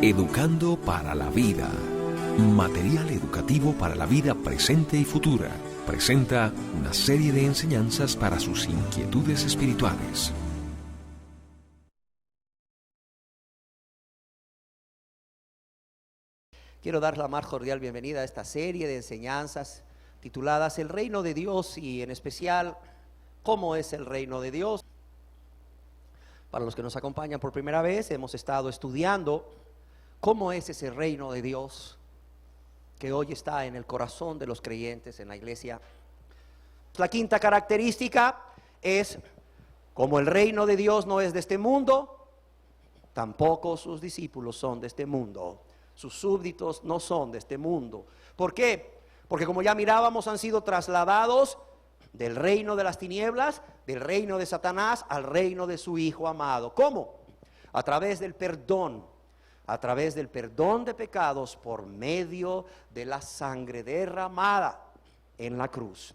Educando para la vida. Material educativo para la vida presente y futura. Presenta una serie de enseñanzas para sus inquietudes espirituales. Quiero dar la más cordial bienvenida a esta serie de enseñanzas tituladas El Reino de Dios y en especial, ¿cómo es el Reino de Dios? Para los que nos acompañan por primera vez, hemos estado estudiando cómo es ese Reino de Dios que hoy está en el corazón de los creyentes en la iglesia. La quinta característica es, como el Reino de Dios no es de este mundo, tampoco sus discípulos son de este mundo. Sus súbditos no son de este mundo. ¿Por qué? Porque como ya mirábamos, han sido trasladados del reino de las tinieblas, del reino de Satanás, al reino de su Hijo amado. ¿Cómo? A través del perdón de pecados por medio de la sangre derramada en la cruz.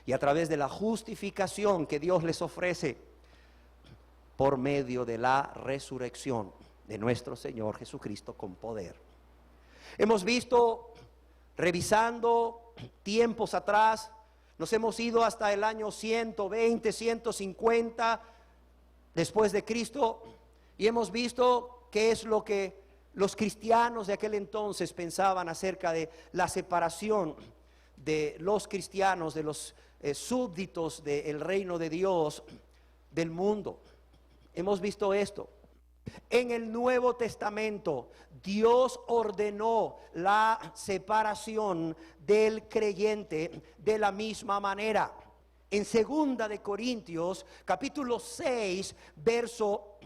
Y a través de la justificación que Dios les ofrece por medio de la resurrección de nuestro Señor Jesucristo con poder. Hemos visto, revisando tiempos atrás, nos hemos ido hasta el año 120, 150 después de Cristo, y hemos visto qué es lo que los cristianos de aquel entonces pensaban acerca de la separación de los cristianos, de los súbditos del reino de Dios del mundo. Hemos visto esto. En el Nuevo Testamento, Dios ordenó la separación del creyente de la misma manera. En 2 de Corintios, capítulo 6, verso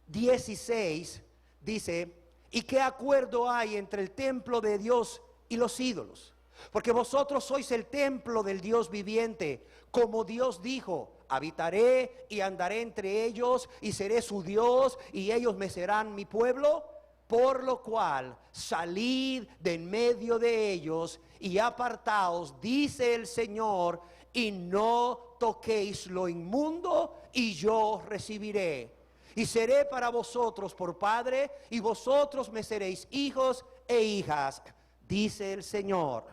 16, dice: ¿y qué acuerdo hay entre el templo de Dios y los ídolos? Porque vosotros sois el templo del Dios viviente, como Dios dijo: habitaré y andaré entre ellos y seré su Dios y ellos me serán mi pueblo. Por lo cual salid de en medio de ellos y apartaos, dice el Señor, y no toquéis lo inmundo, y yo os recibiré. Y seré para vosotros por padre, y vosotros me seréis hijos e hijas, dice el Señor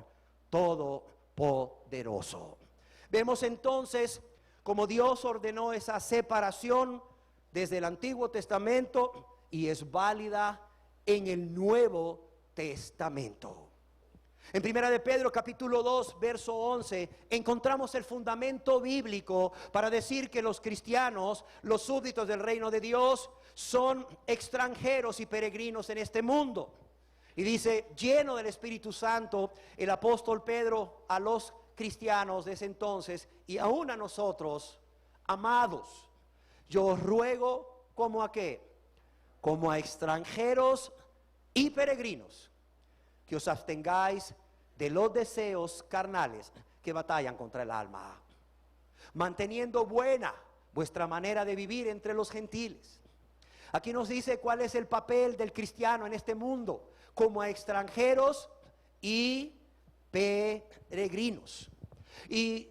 Todopoderoso. Vemos entonces como Dios ordenó esa separación desde el Antiguo Testamento y es válida en el Nuevo Testamento. En 1 de Pedro capítulo 2 verso 11 encontramos el fundamento bíblico para decir que los cristianos, los súbditos del reino de Dios, son extranjeros y peregrinos en este mundo. Y dice, lleno del Espíritu Santo, el apóstol Pedro a los cristianos de ese entonces y aún a nosotros: amados, yo os ruego, ¿como a qué? Como a extranjeros y peregrinos, que os abstengáis de los deseos carnales que batallan contra el alma, manteniendo buena vuestra manera de vivir entre los gentiles. Aquí nos dice cuál es el papel del cristiano en este mundo: como a extranjeros y peregrinos. Y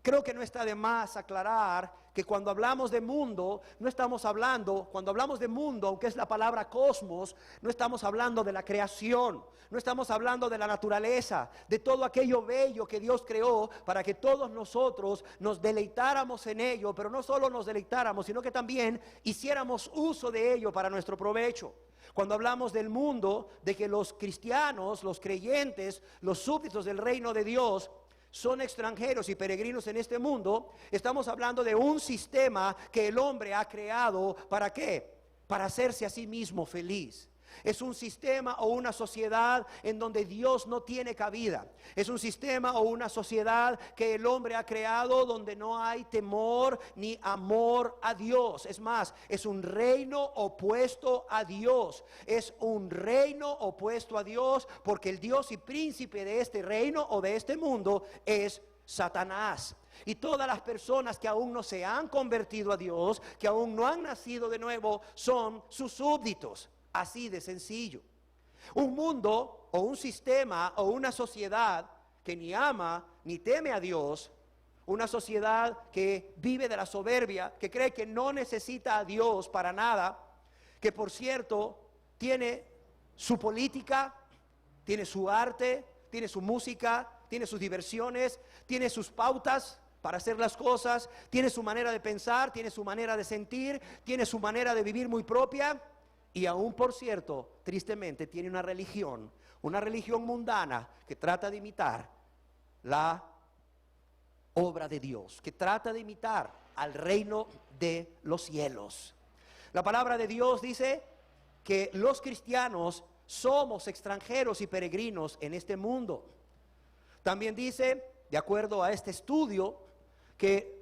creo que no está de más aclarar que cuando hablamos de mundo, no estamos hablando, cuando hablamos de mundo, aunque es la palabra cosmos, no estamos hablando de la creación, no estamos hablando de la naturaleza, de todo aquello bello que Dios creó para que todos nosotros nos deleitáramos en ello, pero no solo nos deleitáramos, sino que también hiciéramos uso de ello para nuestro provecho. Cuando hablamos del mundo, de que los cristianos, los creyentes, los súbditos del reino de Dios son extranjeros y peregrinos en este mundo, estamos hablando de un sistema que el hombre ha creado. ¿Para qué? Para hacerse a sí mismo feliz. Es un sistema o una sociedad en donde Dios no tiene cabida. Es un sistema o una sociedad que el hombre ha creado donde no hay temor ni amor a Dios. Es más, es un reino opuesto a Dios. Es un reino opuesto a Dios porque el Dios y príncipe de este reino o de este mundo es Satanás. Y todas las personas que aún no se han convertido a Dios, que aún no han nacido de nuevo, son sus súbditos. Así de sencillo. Un mundo o un sistema o una sociedad que ni ama ni teme a Dios, una sociedad que vive de la soberbia, que cree que no necesita a Dios para nada, que por cierto tiene su política, tiene su arte, tiene su música, tiene sus diversiones, tiene sus pautas para hacer las cosas, tiene su manera de pensar, tiene su manera de sentir, tiene su manera de vivir muy propia. Y aún, por cierto, tristemente, tiene una religión mundana que trata de imitar la obra de Dios, que trata de imitar al reino de los cielos. La palabra de Dios dice que los cristianos somos extranjeros y peregrinos en este mundo. También dice, de acuerdo a este estudio, que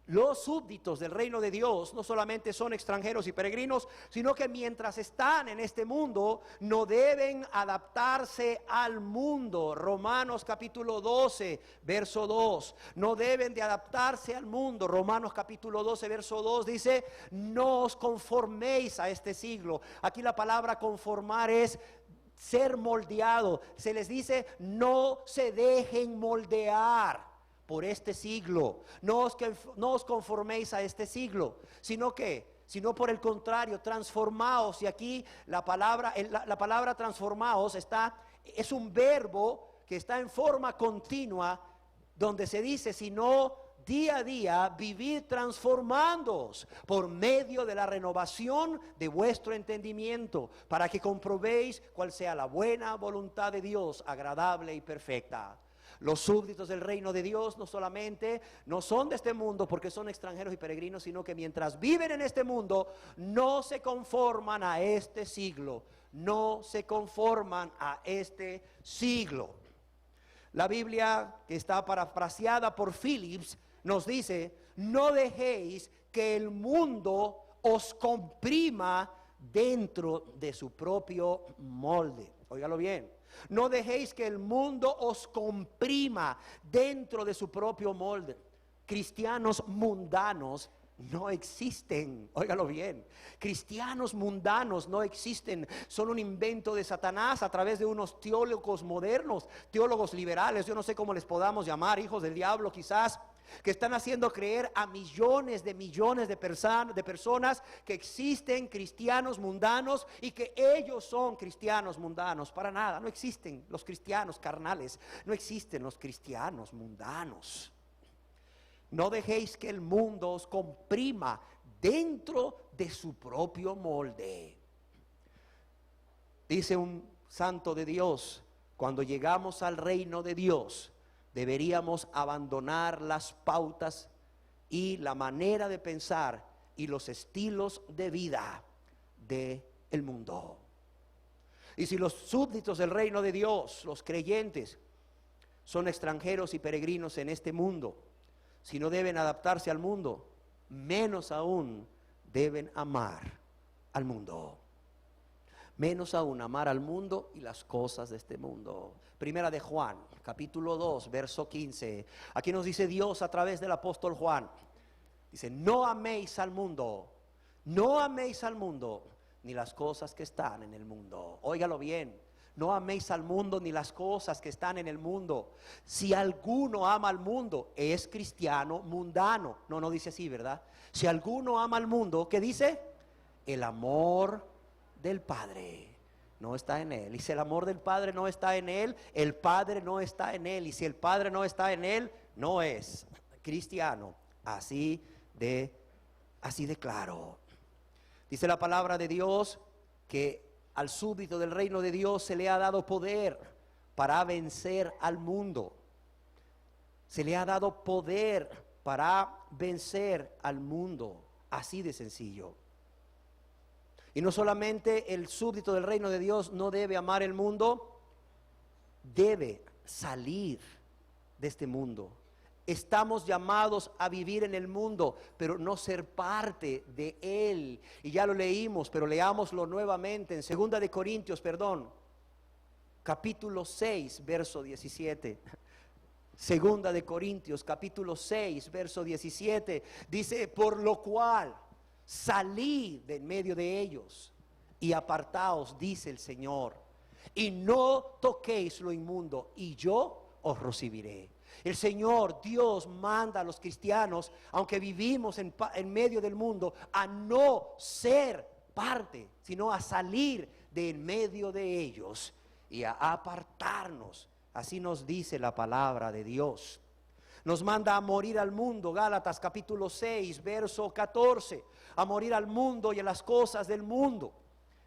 los súbditos del reino de Dios no solamente son extranjeros y peregrinos, sino que mientras están en este mundo no deben adaptarse al mundo. Romanos capítulo 12, verso 2. No deben de adaptarse al mundo. Romanos capítulo 12, verso 2 dice, no os conforméis a este siglo. Aquí la palabra conformar es ser moldeado. Se les dice, no se dejen moldear por este siglo, no os conforméis a este siglo, sino por el contrario, transformaos. Y aquí la palabra transformaos es un verbo que está en forma continua, donde se dice, sino día a día vivid transformándoos por medio de la renovación de vuestro entendimiento, para que comprobéis cuál sea la buena voluntad de Dios, agradable y perfecta. Los súbditos del reino de Dios no solamente no son de este mundo porque son extranjeros y peregrinos, sino que mientras viven en este mundo no se conforman a este siglo, no se conforman a este siglo. La Biblia, que está parafraseada por Phillips, nos dice, no dejéis que el mundo os comprima dentro de su propio molde. Óigalo bien. No dejéis que el mundo os comprima dentro de su propio molde. Cristianos mundanos no existen, óigalo bien. Cristianos mundanos no existen, son un invento de Satanás a través de unos teólogos modernos, teólogos liberales, yo no sé cómo les podamos llamar, hijos del diablo quizás, que están haciendo creer a millones de personas que existen cristianos mundanos y que ellos son cristianos mundanos. Para nada, no existen los cristianos carnales, no existen los cristianos mundanos. No dejéis que el mundo os comprima dentro de su propio molde. Dice un santo de Dios, cuando llegamos al reino de Dios, deberíamos abandonar las pautas y la manera de pensar y los estilos de vida del mundo. Y si los súbditos del reino de Dios, los creyentes, son extranjeros y peregrinos en este mundo, si no deben adaptarse al mundo, menos aún deben amar al mundo. Menos aún amar al mundo y las cosas de este mundo. Primera de Juan, capítulo 2, verso 15. Aquí nos dice Dios a través del apóstol Juan. Dice, no améis al mundo, ni las cosas que están en el mundo. Óigalo bien. No améis al mundo ni las cosas que están en el mundo. Si alguno ama al mundo, es cristiano mundano. No dice así, ¿verdad? Si alguno ama al mundo, ¿qué dice? El amor del Padre no está en él. Y si el amor del Padre no está en él, el Padre no está en él. Y si el Padre no está en él, no es cristiano. Así de claro. Dice la palabra de Dios que al súbdito del reino de Dios se le ha dado poder para vencer al mundo. Se le ha dado poder para vencer al mundo. Así de sencillo. Y no solamente el súbdito del reino de Dios no debe amar el mundo, debe salir de este mundo. Estamos llamados a vivir en el mundo, pero no ser parte de él. Y ya lo leímos, pero leámoslo nuevamente en Segunda de Corintios, capítulo 6, verso 17. Segunda de Corintios, capítulo 6, verso 17. Dice, por lo cual salid de en medio de ellos y apartaos, dice el Señor, y no toquéis lo inmundo, y yo os recibiré. El Señor Dios manda a los cristianos, aunque vivimos en medio del mundo, a no ser parte, sino a salir de en medio de ellos y a apartarnos. Así nos dice la palabra de Dios. Nos manda a morir al mundo, Gálatas capítulo 6, verso 14, a morir al mundo y a las cosas del mundo,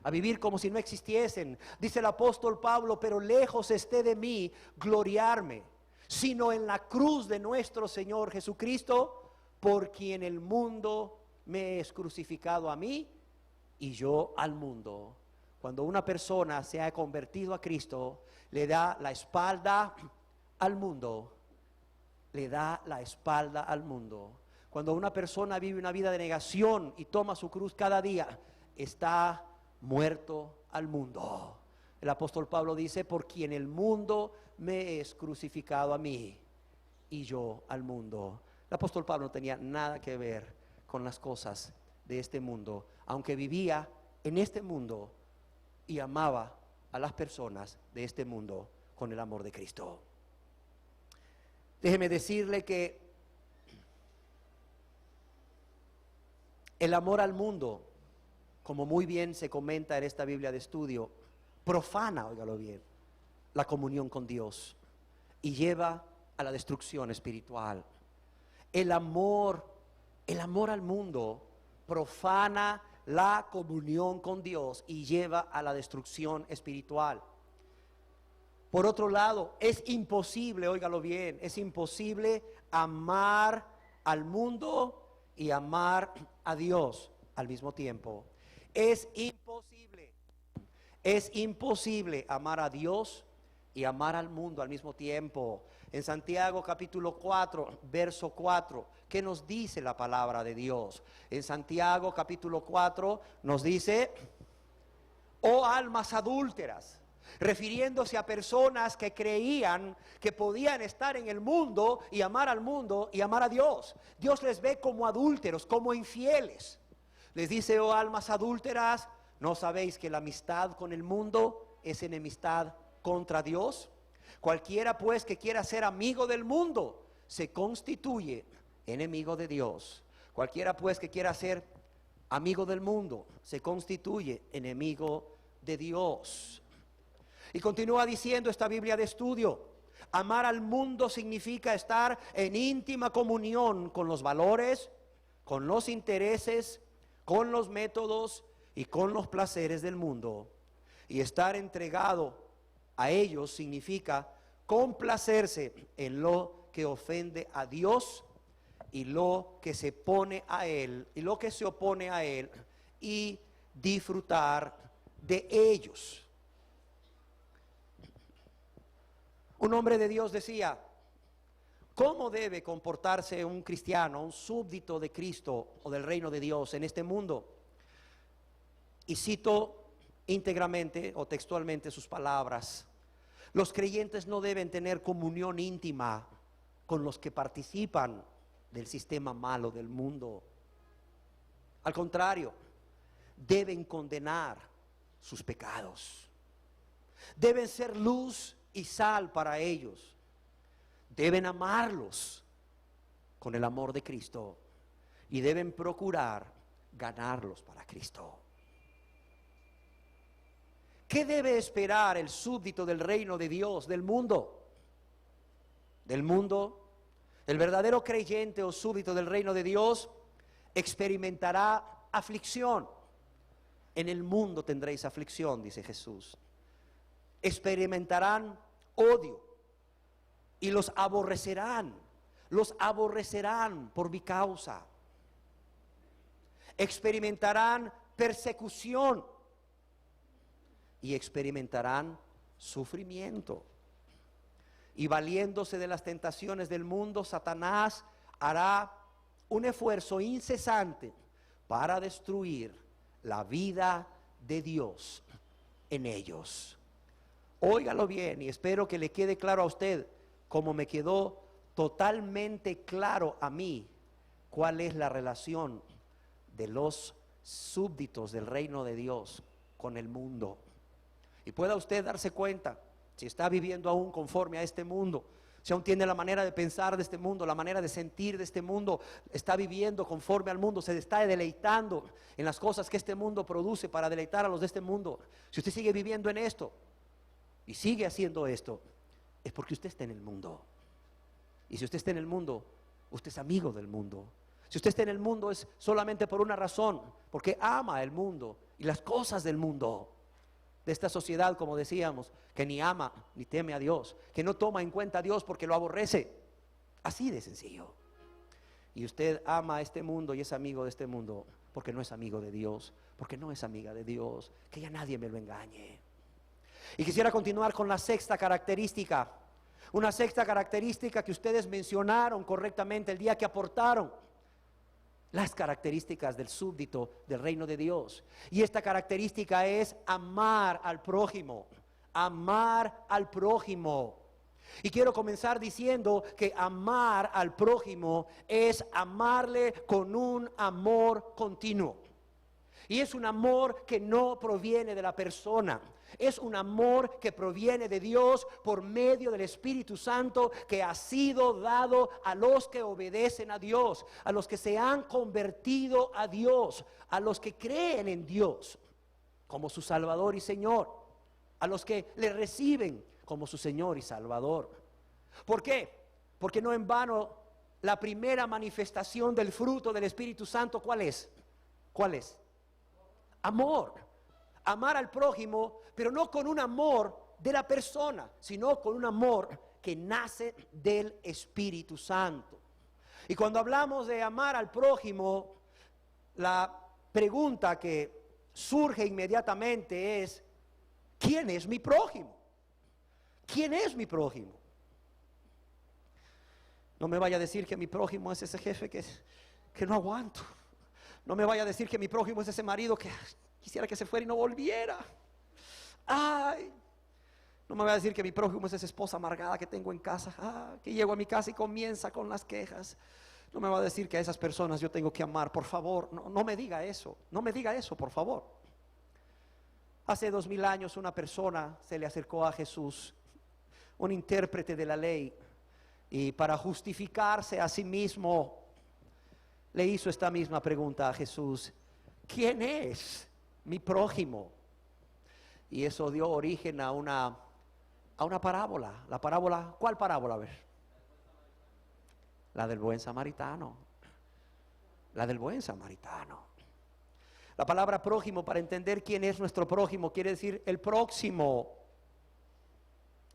a vivir como si no existiesen. Dice el apóstol Pablo: pero lejos esté de mí gloriarme, sino en la cruz de nuestro Señor Jesucristo, por quien el mundo me es crucificado a mí y yo al mundo. Cuando una persona se ha convertido a Cristo, le da la espalda al mundo. Le da la espalda al mundo. Cuando una persona vive una vida de negación y toma su cruz cada día, está muerto al mundo. El apóstol Pablo dice: por quien el mundo me es crucificado a mí y yo al mundo. El apóstol Pablo no tenía nada que ver con las cosas de este mundo, aunque vivía en este mundo y amaba a las personas de este mundo con el amor de Cristo. Déjeme decirle que el amor al mundo, como muy bien se comenta en esta Biblia de estudio, profana, óigalo bien, la comunión con Dios y lleva a la destrucción espiritual. El amor al mundo profana la comunión con Dios y lleva a la destrucción espiritual. Por otro lado, es imposible, óigalo bien, es imposible amar al mundo y amar a Dios al mismo tiempo. Es imposible amar a Dios y amar al mundo al mismo tiempo. En Santiago capítulo 4, verso 4, ¿qué nos dice la palabra de Dios? En Santiago capítulo 4 nos dice: oh almas adúlteras, refiriéndose a personas que creían que podían estar en el mundo y amar al mundo y amar a Dios. Dios les ve como adúlteros, como infieles. Les dice: oh almas adúlteras, ¿no sabéis que la amistad con el mundo es enemistad contra Dios? Cualquiera pues que quiera ser amigo del mundo se constituye enemigo de Dios. Cualquiera pues que quiera ser amigo del mundo se constituye enemigo de Dios. Y continúa diciendo esta Biblia de estudio: amar al mundo significa estar en íntima comunión con los valores, con los intereses, con los métodos y con los placeres del mundo. Y estar entregado a ellos significa complacerse en lo que ofende a Dios y lo que se pone a Él y lo que se opone a Él, y disfrutar de ellos. Un hombre de Dios decía: ¿cómo debe comportarse un cristiano, un súbdito de Cristo o del reino de Dios en este mundo? Y cito íntegramente o textualmente sus palabras: los creyentes no deben tener comunión íntima con los que participan del sistema malo del mundo. Al contrario, deben condenar sus pecados. Deben ser luz y sal para ellos. Deben amarlos con el amor de Cristo y deben procurar ganarlos para Cristo. ¿Qué debe esperar el súbdito del reino de Dios del mundo? Del mundo, el verdadero creyente o súbdito del reino de Dios experimentará aflicción. En el mundo tendréis aflicción, dice Jesús. Experimentarán odio y los aborrecerán por mi causa. Experimentarán persecución y experimentarán sufrimiento. Y valiéndose de las tentaciones del mundo, Satanás hará un esfuerzo incesante para destruir la vida de Dios en ellos. Óigalo bien, y espero que le quede claro a usted, como me quedó totalmente claro a mí, cuál es la relación de los súbditos del reino de Dios con el mundo. Y pueda usted darse cuenta, si está viviendo aún conforme a este mundo, si aún tiene la manera de pensar de este mundo, la manera de sentir de este mundo, está viviendo conforme al mundo, se está deleitando en las cosas que este mundo produce para deleitar a los de este mundo. Si usted sigue viviendo en esto y sigue haciendo esto, es porque usted está en el mundo. Y si usted está en el mundo, usted es amigo del mundo. Si usted está en el mundo es solamente por una razón, porque ama el mundo y las cosas del mundo. De esta sociedad, como decíamos, que ni ama ni teme a Dios, que no toma en cuenta a Dios porque lo aborrece. Así de sencillo. Y usted ama a este mundo y es amigo de este mundo porque no es amigo de Dios, porque no es amiga de Dios. Que ya nadie me lo engañe. Y quisiera continuar con la sexta característica. Una sexta característica que ustedes mencionaron correctamente el día que aportaron las características del súbdito del reino de Dios. Y esta característica es amar al prójimo. Amar al prójimo. Y quiero comenzar diciendo que amar al prójimo es amarle con un amor continuo. Y es un amor que no proviene de la persona. Es un amor que proviene de Dios por medio del Espíritu Santo que ha sido dado a los que obedecen a Dios, a los que se han convertido a Dios, a los que creen en Dios como su Salvador y Señor, a los que le reciben como su Señor y Salvador. ¿Por qué? Porque no en vano la primera manifestación del fruto del Espíritu Santo, ¿cuál es? ¿Cuál es? Amor. Amar al prójimo, pero no con un amor de la persona, sino con un amor que nace del Espíritu Santo. Y cuando hablamos de amar al prójimo, la pregunta que surge inmediatamente es: ¿quién es mi prójimo? ¿Quién es mi prójimo? No me vaya a decir que mi prójimo es ese jefe que no aguanto. No me vaya a decir que mi prójimo es ese marido que quisiera que se fuera y no volviera. Ay, no me vaya a decir que mi prójimo es esa esposa amargada que tengo en casa, que llego a mi casa y comienza con las quejas. No me va a decir que a esas personas yo tengo que amar. Por favor, no me diga eso. No me diga eso, por favor. Hace 2000 años una persona se le acercó a Jesús, un intérprete de la ley, y para justificarse a sí mismo le hizo esta misma pregunta a Jesús: ¿quién es mi prójimo? Y eso dio origen a una parábola. La parábola, ¿cuál parábola? A ver. La del buen samaritano. La del buen samaritano. La palabra prójimo, para entender quién es nuestro prójimo, quiere decir el próximo,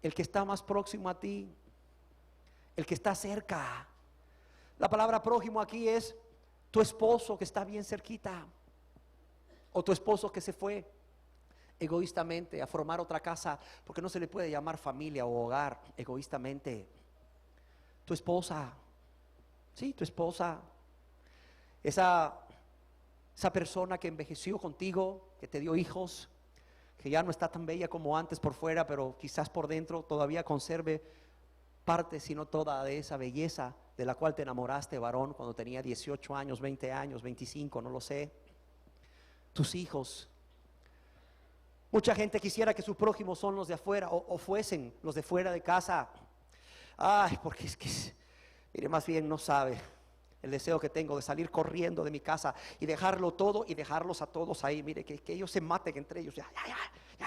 el que está más próximo a ti, el que está cerca. La palabra prójimo aquí es tu esposo que está bien cerquita, o tu esposo que se fue egoístamente a formar otra casa, porque no se le puede llamar familia o hogar egoístamente. Tu esposa, sí, tu esposa, esa persona que envejeció contigo, que te dio hijos, que ya no está tan bella como antes por fuera, pero quizás por dentro todavía conserve parte, si no toda, de esa belleza de la cual te enamoraste, varón, cuando tenía 18 años, 20 años, 25, no lo sé. Tus hijos. Mucha gente quisiera que su prójimo son los de afuera, o fuesen los de fuera de casa. Ay, porque es que, mire, más bien no sabe el deseo que tengo de salir corriendo de mi casa y dejarlo todo y dejarlos a todos ahí. Mire, que ellos se maten entre ellos. Ya,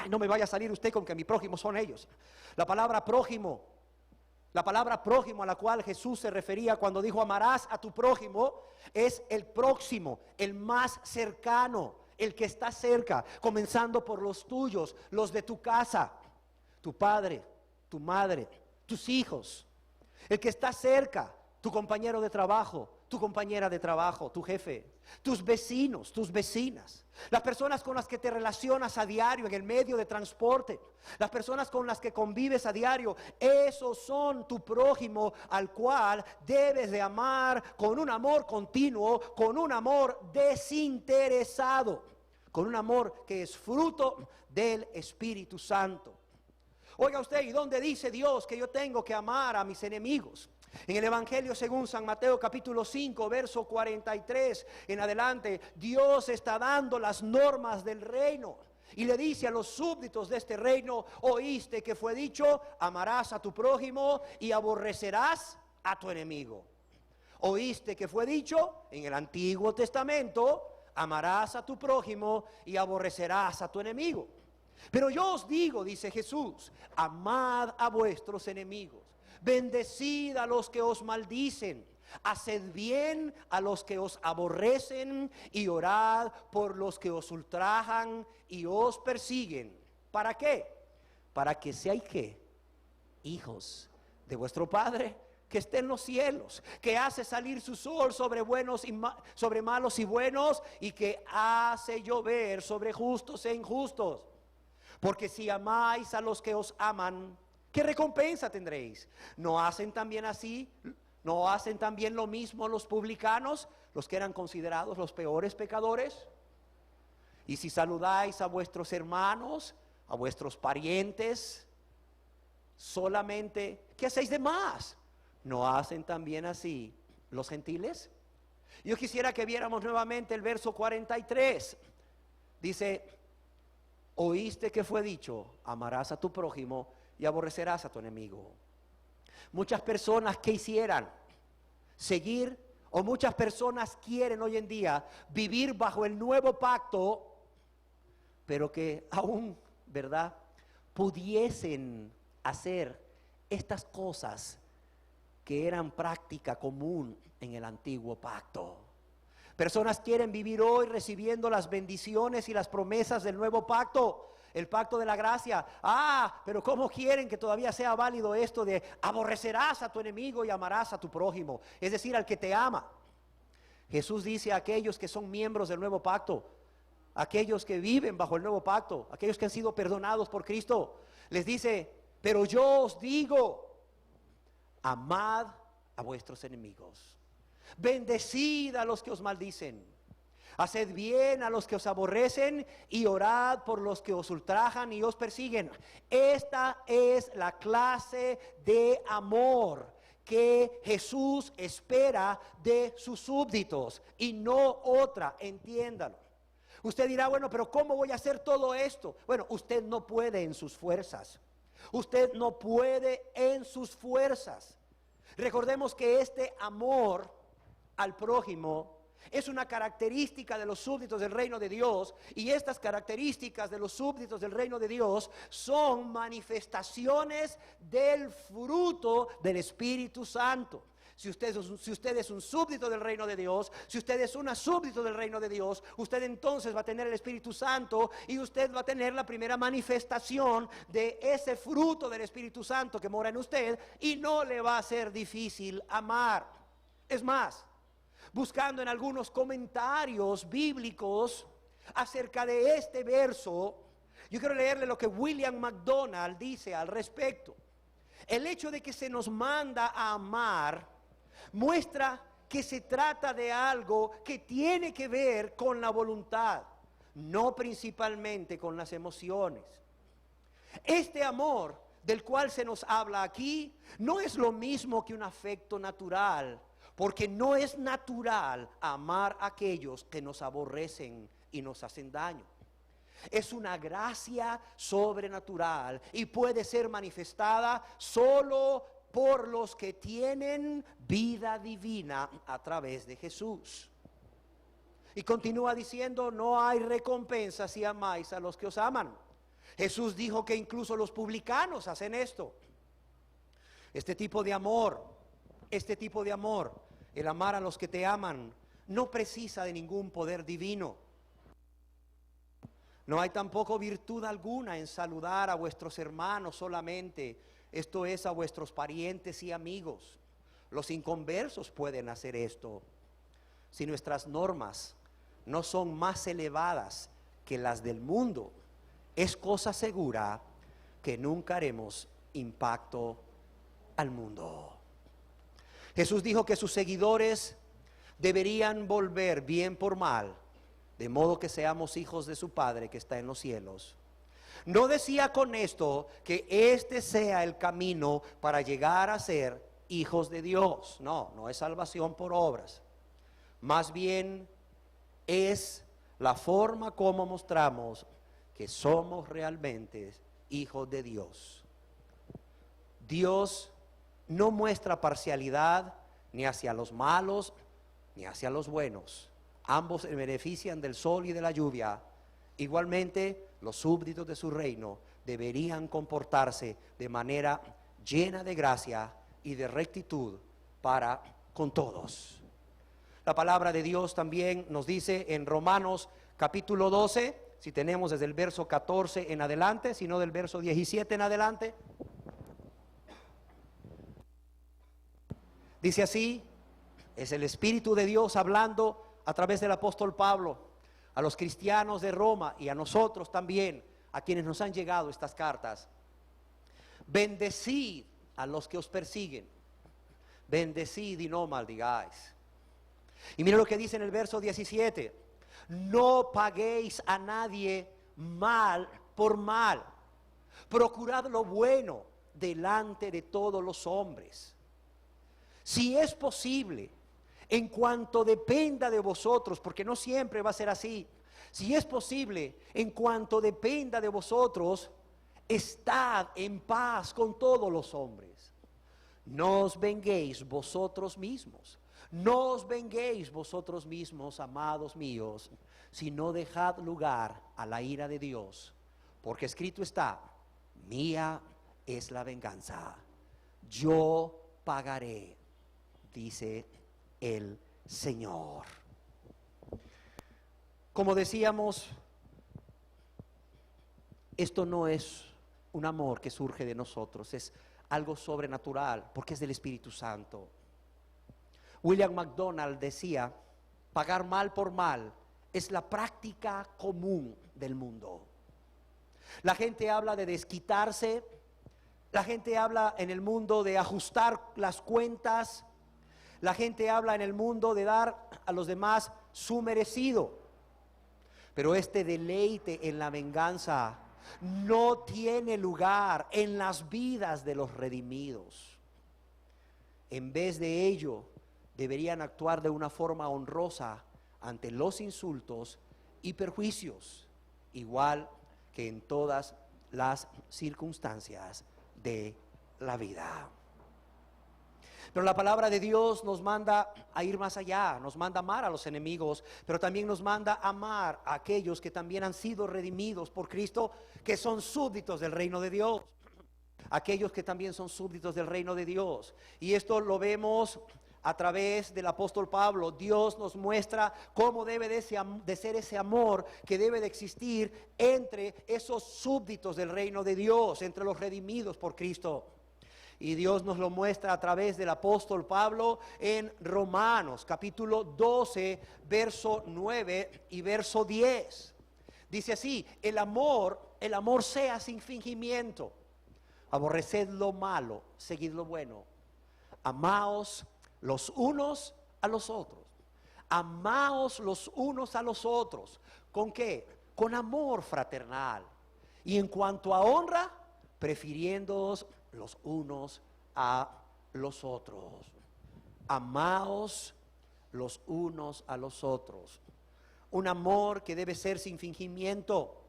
no me vaya a salir usted con que mi prójimo son ellos. La palabra prójimo a la cual Jesús se refería cuando dijo amarás a tu prójimo, es el próximo, el más cercano, el que está cerca, comenzando por los tuyos, los de tu casa, tu padre, tu madre, tus hijos, el que está cerca, tu compañero de trabajo, tu compañera de trabajo, tu jefe, tus vecinos, tus vecinas, las personas con las que te relacionas a diario en el medio de transporte, las personas con las que convives a diario. Esos son tu prójimo, al cual debes de amar con un amor continuo, con un amor desinteresado, con un amor que es fruto del Espíritu Santo. Oiga usted, ¿y dónde dice Dios que yo tengo que amar a mis enemigos? En el Evangelio según San Mateo capítulo 5 verso 43 en adelante, Dios está dando las normas del reino. Y le dice a los súbditos de este reino: oíste que fue dicho, amarás a tu prójimo y aborrecerás a tu enemigo. Oíste que fue dicho en el Antiguo Testamento: amarás a tu prójimo y aborrecerás a tu enemigo. Pero yo os digo, dice Jesús, amad a vuestros enemigos, bendecid a los que os maldicen, haced bien a los que os aborrecen y orad por los que os ultrajan y os persiguen. ¿Para qué? Para que seáis ¿qué? Hijos de vuestro Padre que está en los cielos, que hace salir su sol sobre buenos y sobre malos y buenos, y que hace llover sobre justos e injustos. Porque si amáis a los que os aman, ¿qué recompensa tendréis? ¿No hacen también así? ¿No hacen también lo mismo los publicanos, los que eran considerados los peores pecadores? Y si saludáis a vuestros hermanos, a vuestros parientes, solamente, ¿qué hacéis de más? ¿No hacen también así los gentiles? Yo quisiera que viéramos nuevamente el verso 43. Dice: oíste que fue dicho, amarás a tu prójimo y aborrecerás a tu enemigo. Muchas personas quisieran seguir, o muchas personas quieren hoy en día vivir bajo el nuevo pacto, pero que aún, ¿verdad?, pudiesen hacer estas cosas que eran práctica común en el antiguo pacto. Personas quieren vivir hoy recibiendo las bendiciones y las promesas del nuevo pacto, el pacto de la gracia. Pero ¿cómo quieren que todavía sea válido esto de aborrecerás a tu enemigo y amarás a tu prójimo? Es decir, al que te ama. Jesús dice a aquellos que son miembros del nuevo pacto, aquellos que viven bajo el nuevo pacto, aquellos que han sido perdonados por Cristo, les dice: pero yo os digo, amad a vuestros enemigos, bendecid a los que os maldicen, haced bien a los que os aborrecen y orad por los que os ultrajan y os persiguen. Esta es la clase de amor que Jesús espera de sus súbditos y no otra, entiéndalo. Usted dirá: bueno, pero ¿cómo voy a hacer todo esto? Bueno, usted no puede en sus fuerzas. Usted no puede en sus fuerzas. Recordemos que este amor al prójimo es una característica de los súbditos del reino de Dios, y estas características de los súbditos del reino de Dios son manifestaciones del fruto del Espíritu Santo. Si usted es un súbdito del reino de Dios, si usted es una súbdito del reino de Dios, usted entonces va a tener el Espíritu Santo, y usted va a tener la primera manifestación de ese fruto del Espíritu Santo que mora en usted, y no le va a ser difícil amar. Es más, buscando en algunos comentarios bíblicos acerca de este verso, yo quiero leerle lo que William MacDonald dice al respecto. El hecho de que se nos manda a amar muestra que se trata de algo que tiene que ver con la voluntad, no principalmente con las emociones. Este amor del cual se nos habla aquí no es lo mismo que un afecto natural, porque no es natural amar a aquellos que nos aborrecen y nos hacen daño. Es una gracia sobrenatural y puede ser manifestada solo por los que tienen vida divina a través de Jesús. Y continúa diciendo: no hay recompensa si amáis a los que os aman. Jesús dijo que incluso los publicanos hacen esto. Este tipo de amor, el amar a los que te aman, no precisa de ningún poder divino. No hay tampoco virtud alguna en saludar a vuestros hermanos solamente, esto es, a vuestros parientes y amigos. Los inconversos pueden hacer esto. Si nuestras normas no son más elevadas que las del mundo, es cosa segura que nunca haremos impacto al mundo. Jesús dijo que sus seguidores deberían volver bien por mal, de modo que seamos hijos de su Padre que está en los cielos. No decía con esto que este sea el camino para llegar a ser hijos de Dios. No es salvación por obras. Más bien es la forma como mostramos que somos realmente hijos de Dios. Dios no muestra parcialidad ni hacia los malos ni hacia los buenos. Ambos se benefician del sol y de la lluvia. Igualmente, los súbditos de su reino deberían comportarse de manera llena de gracia y de rectitud para con todos. La palabra de Dios también nos dice en Romanos capítulo 12, si tenemos desde el verso 14 en adelante, si no del verso 17 en adelante. Dice así, es el Espíritu de Dios hablando a través del apóstol Pablo a los cristianos de Roma y a nosotros también, a quienes nos han llegado estas cartas. Bendecid a los que os persiguen, bendecid y no maldigáis. Y mira lo que dice en el verso 17, no paguéis a nadie mal por mal, procurad lo bueno delante de todos los hombres. Si es posible, en cuanto dependa de vosotros, porque no siempre va a ser así, si es posible, en cuanto dependa de vosotros, estad en paz con todos los hombres. No os venguéis vosotros mismos, no os venguéis vosotros mismos, amados míos, sino dejad lugar a la ira de Dios, porque escrito está, mía es la venganza, yo pagaré, dice el Señor. Como decíamos, esto no es un amor que surge de nosotros, es algo sobrenatural, porque es del Espíritu Santo. William MacDonald decía, pagar mal por mal es la práctica común del mundo. La gente habla de desquitarse, la gente habla en el mundo de ajustar las cuentas, la gente habla en el mundo de dar a los demás su merecido. Pero este deleite en la venganza no tiene lugar en las vidas de los redimidos. En vez de ello, deberían actuar de una forma honrosa ante los insultos y perjuicios, igual que en todas las circunstancias de la vida. Pero la palabra de Dios nos manda a ir más allá, nos manda a amar a los enemigos, pero también nos manda a amar a aquellos que también han sido redimidos por Cristo, que son súbditos del reino de Dios. Aquellos que también son súbditos del reino de Dios. Y esto lo vemos a través del apóstol Pablo. Dios nos muestra cómo debe de ser ese amor que debe de existir entre esos súbditos del reino de Dios, entre los redimidos por Cristo. Y Dios nos lo muestra a través del apóstol Pablo en Romanos capítulo 12, verso 9 y verso 10. Dice así, el amor sea sin fingimiento. Aborreced lo malo, seguid lo bueno. Amaos los unos a los otros. Amaos los unos a los otros. ¿Con qué? Con amor fraternal. Y en cuanto a honra, prefiriéndoos los unos a los otros. Amaos los unos a los otros. Un amor que debe ser sin fingimiento.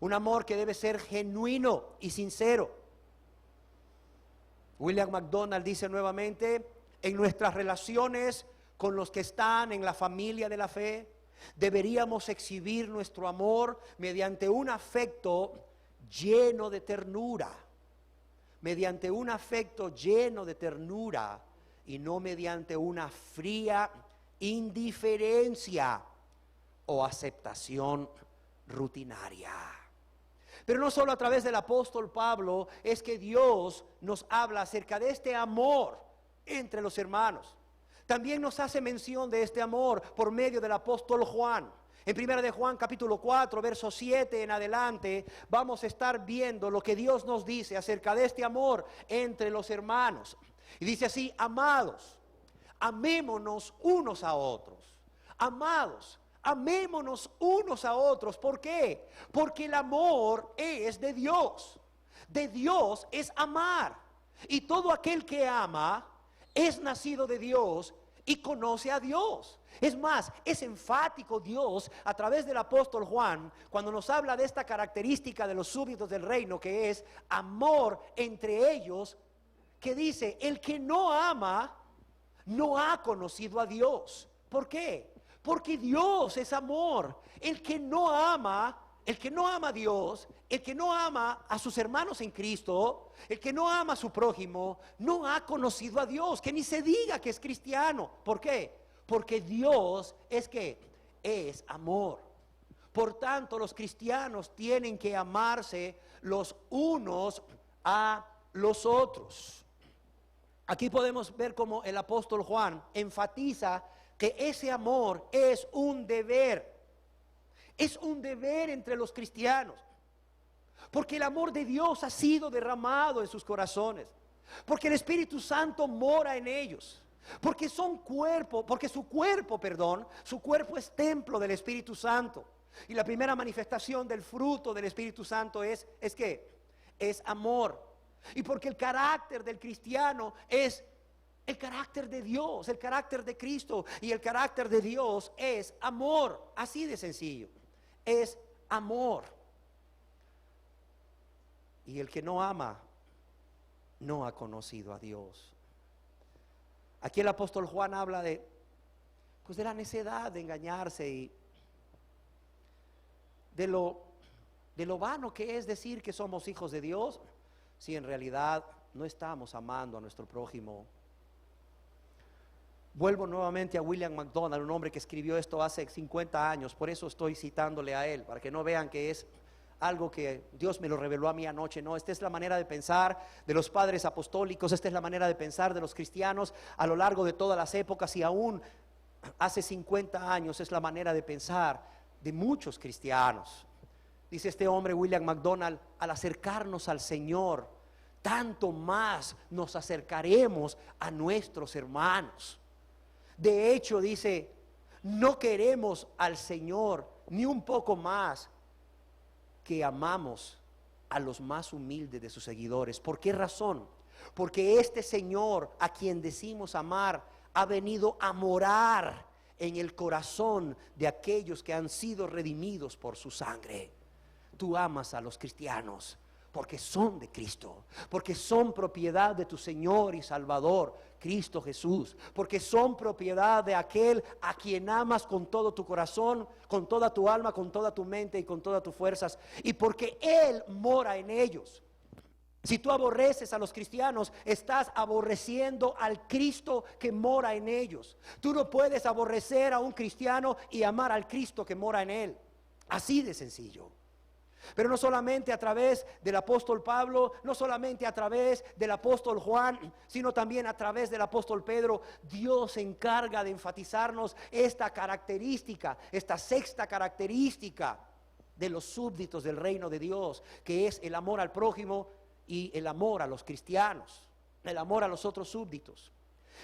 Un amor que debe ser genuino y sincero. William MacDonald dice nuevamente, en nuestras relaciones con los que están en la familia de la fe, deberíamos exhibir nuestro amor mediante un afecto lleno de ternura. Mediante un afecto lleno de ternura y no mediante una fría indiferencia o aceptación rutinaria. Pero no solo a través del apóstol Pablo es que Dios nos habla acerca de este amor entre los hermanos. También nos hace mención de este amor por medio del apóstol Juan. En 1 de Juan capítulo 4, verso 7 en adelante, vamos a estar viendo lo que Dios nos dice acerca de este amor entre los hermanos. Y dice así, amados, amémonos unos a otros. Amados, amémonos unos a otros. ¿Por qué? Porque el amor es de Dios. De Dios es amar. Y todo aquel que ama es nacido de Dios y conoce a Dios. Es más, es enfático Dios a través del apóstol Juan cuando nos habla de esta característica de los súbditos del reino, que es amor entre ellos, que dice: el que no ama no ha conocido a Dios. ¿Por qué? Porque Dios es amor. El que no ama a Dios, el que no ama a sus hermanos en Cristo, el que no ama a su prójimo, no ha conocido a Dios. Que ni se diga que es cristiano. ¿Por qué? Porque Dios es amor. Por tanto, los cristianos tienen que amarse los unos a los otros. Aquí podemos ver cómo el apóstol Juan enfatiza que ese amor es un deber. Es un deber entre los cristianos. Porque el amor de Dios ha sido derramado en sus corazones. Porque el Espíritu Santo mora en ellos. Porque su cuerpo es templo del Espíritu Santo. Y la primera manifestación del fruto del Espíritu Santo es amor. Y porque el carácter del cristiano es el carácter de Dios, el carácter de Cristo. Y el carácter de Dios es amor. Así de sencillo. Es amor. Y el que no ama no ha conocido a Dios. Aquí el apóstol Juan habla de la necedad de engañarse y de lo vano que es decir que somos hijos de Dios si en realidad no estamos amando a nuestro prójimo. Vuelvo nuevamente a William MacDonald, un hombre que escribió esto hace 50 años, por eso estoy citándole a él, para que no vean que es algo que Dios me lo reveló a mí anoche. No, esta es la manera de pensar de los padres apostólicos, esta es la manera de pensar de los cristianos a lo largo de todas las épocas, y aún hace 50 años es la manera de pensar de muchos cristianos. Dice este hombre, William MacDonald: al acercarnos al Señor, tanto más nos acercaremos a nuestros hermanos. De hecho, dice, no queremos al Señor ni un poco más que amamos a los más humildes de sus seguidores. ¿Por qué razón? Porque este Señor a quien decimos amar ha venido a morar en el corazón de aquellos que han sido redimidos por su sangre. Tú amas a los cristianos porque son de Cristo, porque son propiedad de tu Señor y Salvador, Cristo Jesús, porque son propiedad de aquel a quien amas con todo tu corazón, con toda tu alma, con toda tu mente y con todas tus fuerzas, y porque Él mora en ellos. Si tú aborreces a los cristianos, estás aborreciendo al Cristo que mora en ellos. Tú no puedes aborrecer a un cristiano y amar al Cristo que mora en él. Así de sencillo. Pero no solamente a través del apóstol Pablo, no solamente a través del apóstol Juan, sino también a través del apóstol Pedro, Dios se encarga de enfatizarnos esta característica, esta sexta característica de los súbditos del reino de Dios, que es el amor al prójimo y el amor a los cristianos, el amor a los otros súbditos.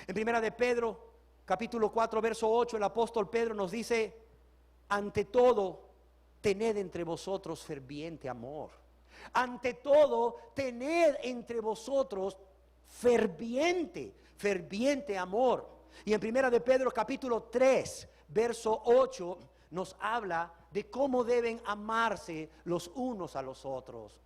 En primera de Pedro, capítulo 4, verso 8, el apóstol Pedro nos dice: ante todo, tened entre vosotros ferviente amor. Ante todo, tened entre vosotros ferviente amor. Y en primera de Pedro, capítulo 3, verso 8, nos habla de cómo deben amarse los unos a los otros.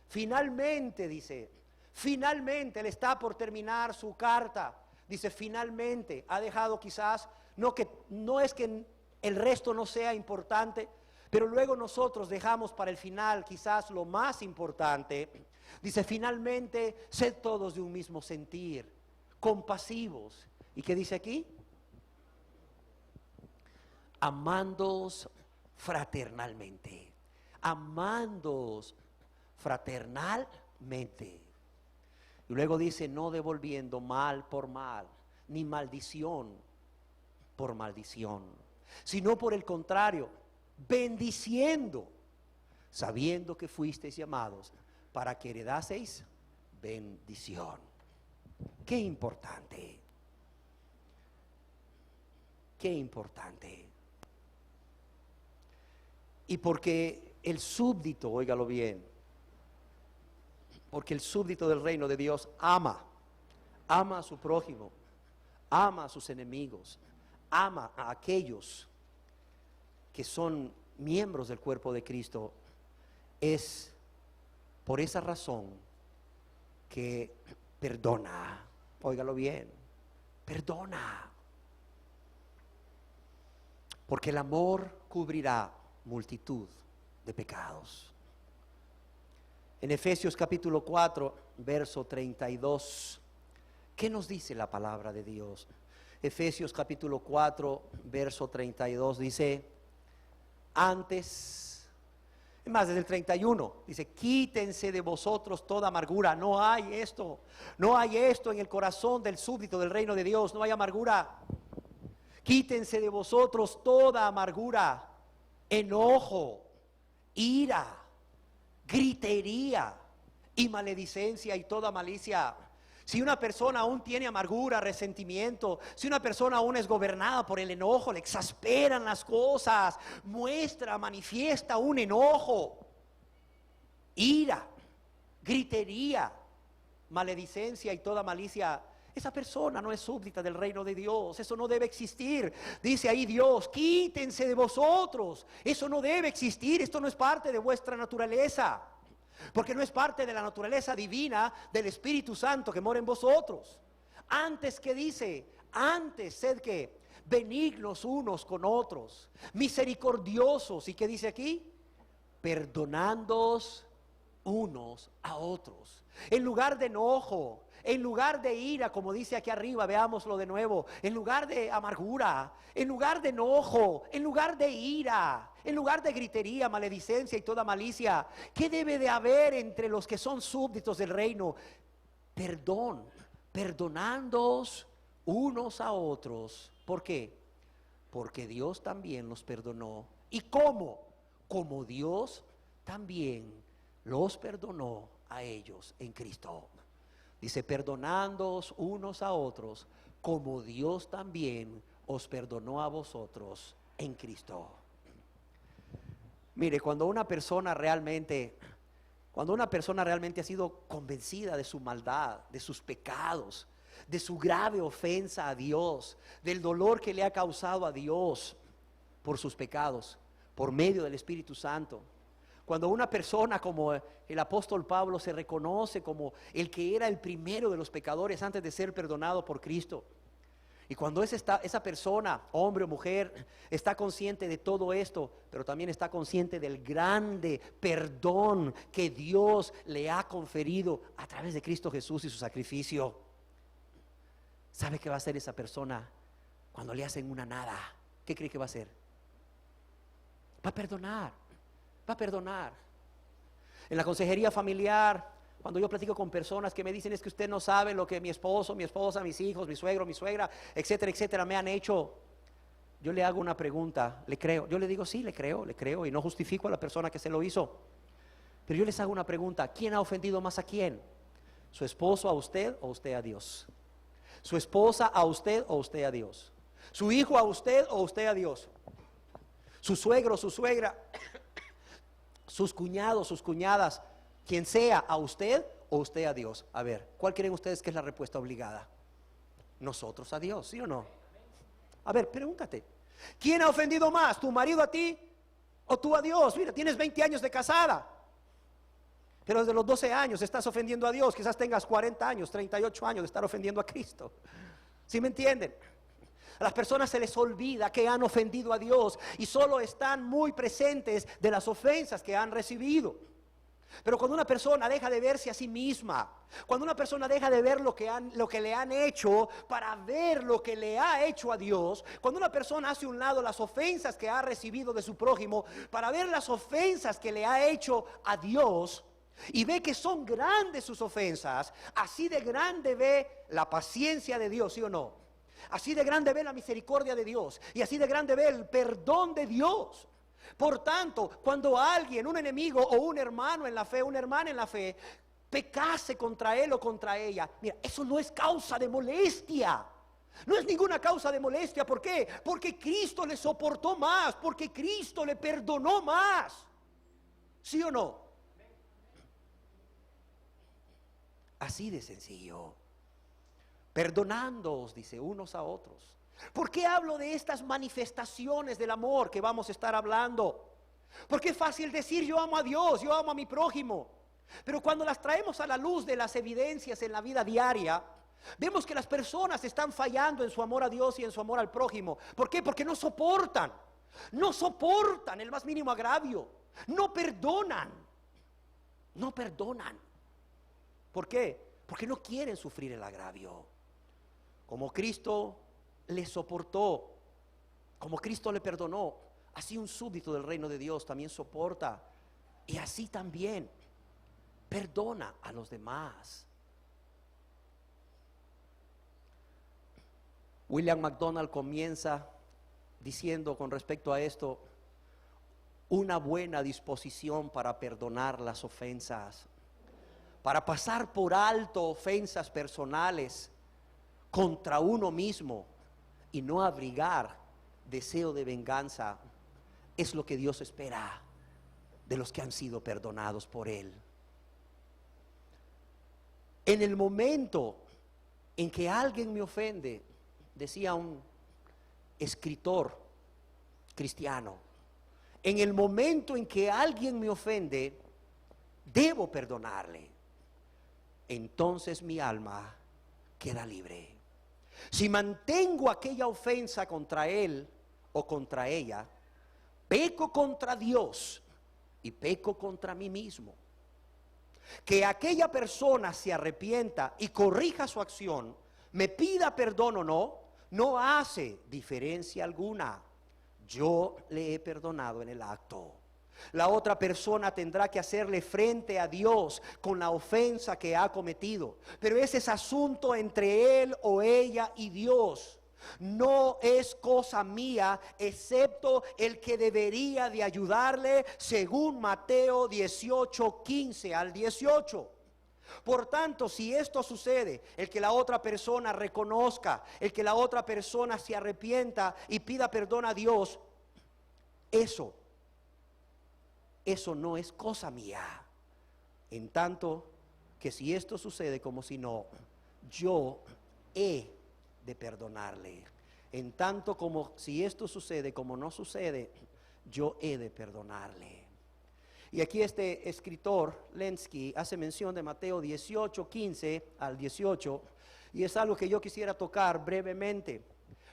Finalmente, dice, finalmente él está por terminar su carta. Dice, finalmente, ha dejado quizás, no es que el resto no sea importante, pero luego nosotros dejamos para el final quizás lo más importante. Dice, finalmente, sed todos de un mismo sentir, compasivos. ¿Y qué dice aquí? Amándoos fraternalmente. Amándoos fraternalmente. Y luego dice, no devolviendo mal por mal, ni maldición por maldición, sino por el contrario, bendiciendo, sabiendo que fuisteis llamados para que heredaseis bendición. Qué importante, qué importante. Y porque el súbdito, óigalo bien, porque el súbdito del reino de Dios ama a su prójimo, ama a sus enemigos, ama a aquellos que son miembros del cuerpo de Cristo, es por esa razón que perdona. Óigalo bien, perdona. Porque el amor cubrirá multitud de pecados. En Efesios capítulo 4, verso 32, ¿qué nos dice la palabra de Dios? Efesios capítulo 4, verso 32 dice: antes, es más, desde el 31, dice: quítense de vosotros toda amargura. No hay esto en el corazón del súbdito del reino de Dios, no hay amargura. Quítense de vosotros toda amargura, enojo, ira, gritería y maledicencia y toda malicia. Si una persona aún tiene amargura, resentimiento, si una persona aún es gobernada por el enojo, le exasperan las cosas, manifiesta un enojo, ira, gritería, maledicencia y toda malicia, esa persona no es súbdita del reino de Dios. Eso no debe existir. Dice ahí Dios: quítense de vosotros. Eso no debe existir. Esto no es parte de vuestra naturaleza, porque no es parte de la naturaleza divina del Espíritu Santo que mora en vosotros. Antes, que dice, antes sed que benignos unos con otros, misericordiosos. ¿Y qué dice aquí? Perdonándoos unos a otros. En lugar de enojo, en lugar de ira, como dice aquí arriba, veámoslo de nuevo, en lugar de amargura, en lugar de enojo, en lugar de ira, en lugar de gritería, maledicencia y toda malicia, ¿qué debe de haber entre los que son súbditos del reino? Perdón, perdonándoos unos a otros. ¿Por qué? Porque Dios también los perdonó. ¿Y cómo? Como Dios también los perdonó a ellos en Cristo. Dice: perdonándoos unos a otros, como Dios también os perdonó a vosotros en Cristo. Mire, cuando una persona realmente ha sido convencida de su maldad, de sus pecados, de su grave ofensa a Dios, del dolor que le ha causado a Dios por sus pecados, por medio del Espíritu Santo. Cuando una persona, como el apóstol Pablo, se reconoce como el que era el primero de los pecadores antes de ser perdonado por Cristo. Y cuando esa persona, hombre o mujer, está consciente de todo esto, pero también está consciente del grande perdón que Dios le ha conferido a través de Cristo Jesús y su sacrificio, ¿sabe qué va a hacer esa persona cuando le hacen una nada? ¿Qué cree que va a hacer? Va a perdonar. Va a perdonar. En la consejería familiar, cuando yo platico con personas que me dicen: es que usted no sabe lo que mi esposo, mi esposa, mis hijos, mi suegro, mi suegra, etcétera, etcétera, me han hecho, yo le hago una pregunta: ¿le creo? Yo le digo: sí, le creo, y no justifico a la persona que se lo hizo. Pero yo les hago una pregunta: ¿quién ha ofendido más a quién? ¿Su esposo a usted o usted a Dios? ¿Su esposa a usted o usted a Dios? ¿Su hijo a usted o usted a Dios? ¿Su suegro, su suegra, sus cuñados, sus cuñadas, quien sea, a usted o usted a Dios? A ver, ¿cuál creen ustedes que es la respuesta obligada? Nosotros a Dios, ¿sí o no? A ver, pregúntate: ¿quién ha ofendido más? ¿Tu marido a ti o tú a Dios? Mira, tienes 20 años de casada, pero desde los 12 años estás ofendiendo a Dios. Quizás tengas 40 años, 38 años de estar ofendiendo a Cristo. ¿Sí me entienden? A las personas se les olvida que han ofendido a Dios y solo están muy presentes de las ofensas que han recibido. Pero cuando una persona deja de verse a sí misma, cuando una persona deja de ver lo que le han hecho para ver lo que le ha hecho a Dios, cuando una persona hace a un lado las ofensas que ha recibido de su prójimo para ver las ofensas que le ha hecho a Dios, y ve que son grandes sus ofensas, así de grande ve la paciencia de Dios, ¿sí o no? Así de grande ve la misericordia de Dios, y así de grande ve el perdón de Dios. Por tanto, cuando alguien, un enemigo o un hermano en la fe, una hermana en la fe, pecase contra él o contra ella, mira, eso no es causa de molestia. No es ninguna causa de molestia. ¿Por qué? Porque Cristo le soportó más, porque Cristo le perdonó más. ¿Sí o no? Así de sencillo. perdonándoos, dice, unos a otros. ¿Por qué hablo de estas manifestaciones del amor que vamos a estar hablando? Porque es fácil decir yo amo a Dios, yo amo a mi prójimo, pero cuando las traemos a la luz de las evidencias en la vida diaria, vemos que las personas están fallando en su amor a Dios y en su amor al prójimo. ¿Por qué? Porque no soportan el más mínimo agravio, no perdonan. ¿Por qué? Porque no quieren sufrir el agravio. Como Cristo le soportó, como Cristo le perdonó, así un súbdito del reino de Dios también soporta, y así también perdona a los demás. William MacDonald comienza diciendo con respecto a esto: una buena disposición para perdonar las ofensas, para pasar por alto ofensas personales contra uno mismo y no abrigar deseo de venganza, es lo que Dios espera de los que han sido perdonados por Él. En el momento en que alguien me ofende, decía un escritor cristiano, en el momento en que alguien me ofende, debo perdonarle. Entonces mi alma queda libre. Si mantengo aquella ofensa contra él o contra ella, peco contra Dios y peco contra mí mismo. Que aquella persona se arrepienta y corrija su acción, me pida perdón o no, no hace diferencia alguna. Yo le he perdonado en el acto. La otra persona tendrá que hacerle frente a Dios con la ofensa que ha cometido, pero ese es asunto entre él o ella y Dios. No es cosa mía, excepto el que debería de ayudarle, según Mateo 18, 15 al 18. Por tanto, si esto sucede, el que la otra persona reconozca, el que la otra persona se arrepienta y pida perdón a Dios, eso no es cosa mía. En tanto que si esto sucede como si no, yo he de perdonarle. En tanto como si esto sucede como no sucede, yo he de perdonarle. Y aquí este escritor, Lenski, hace mención de Mateo 18, 15 al 18, y es algo que yo quisiera tocar brevemente,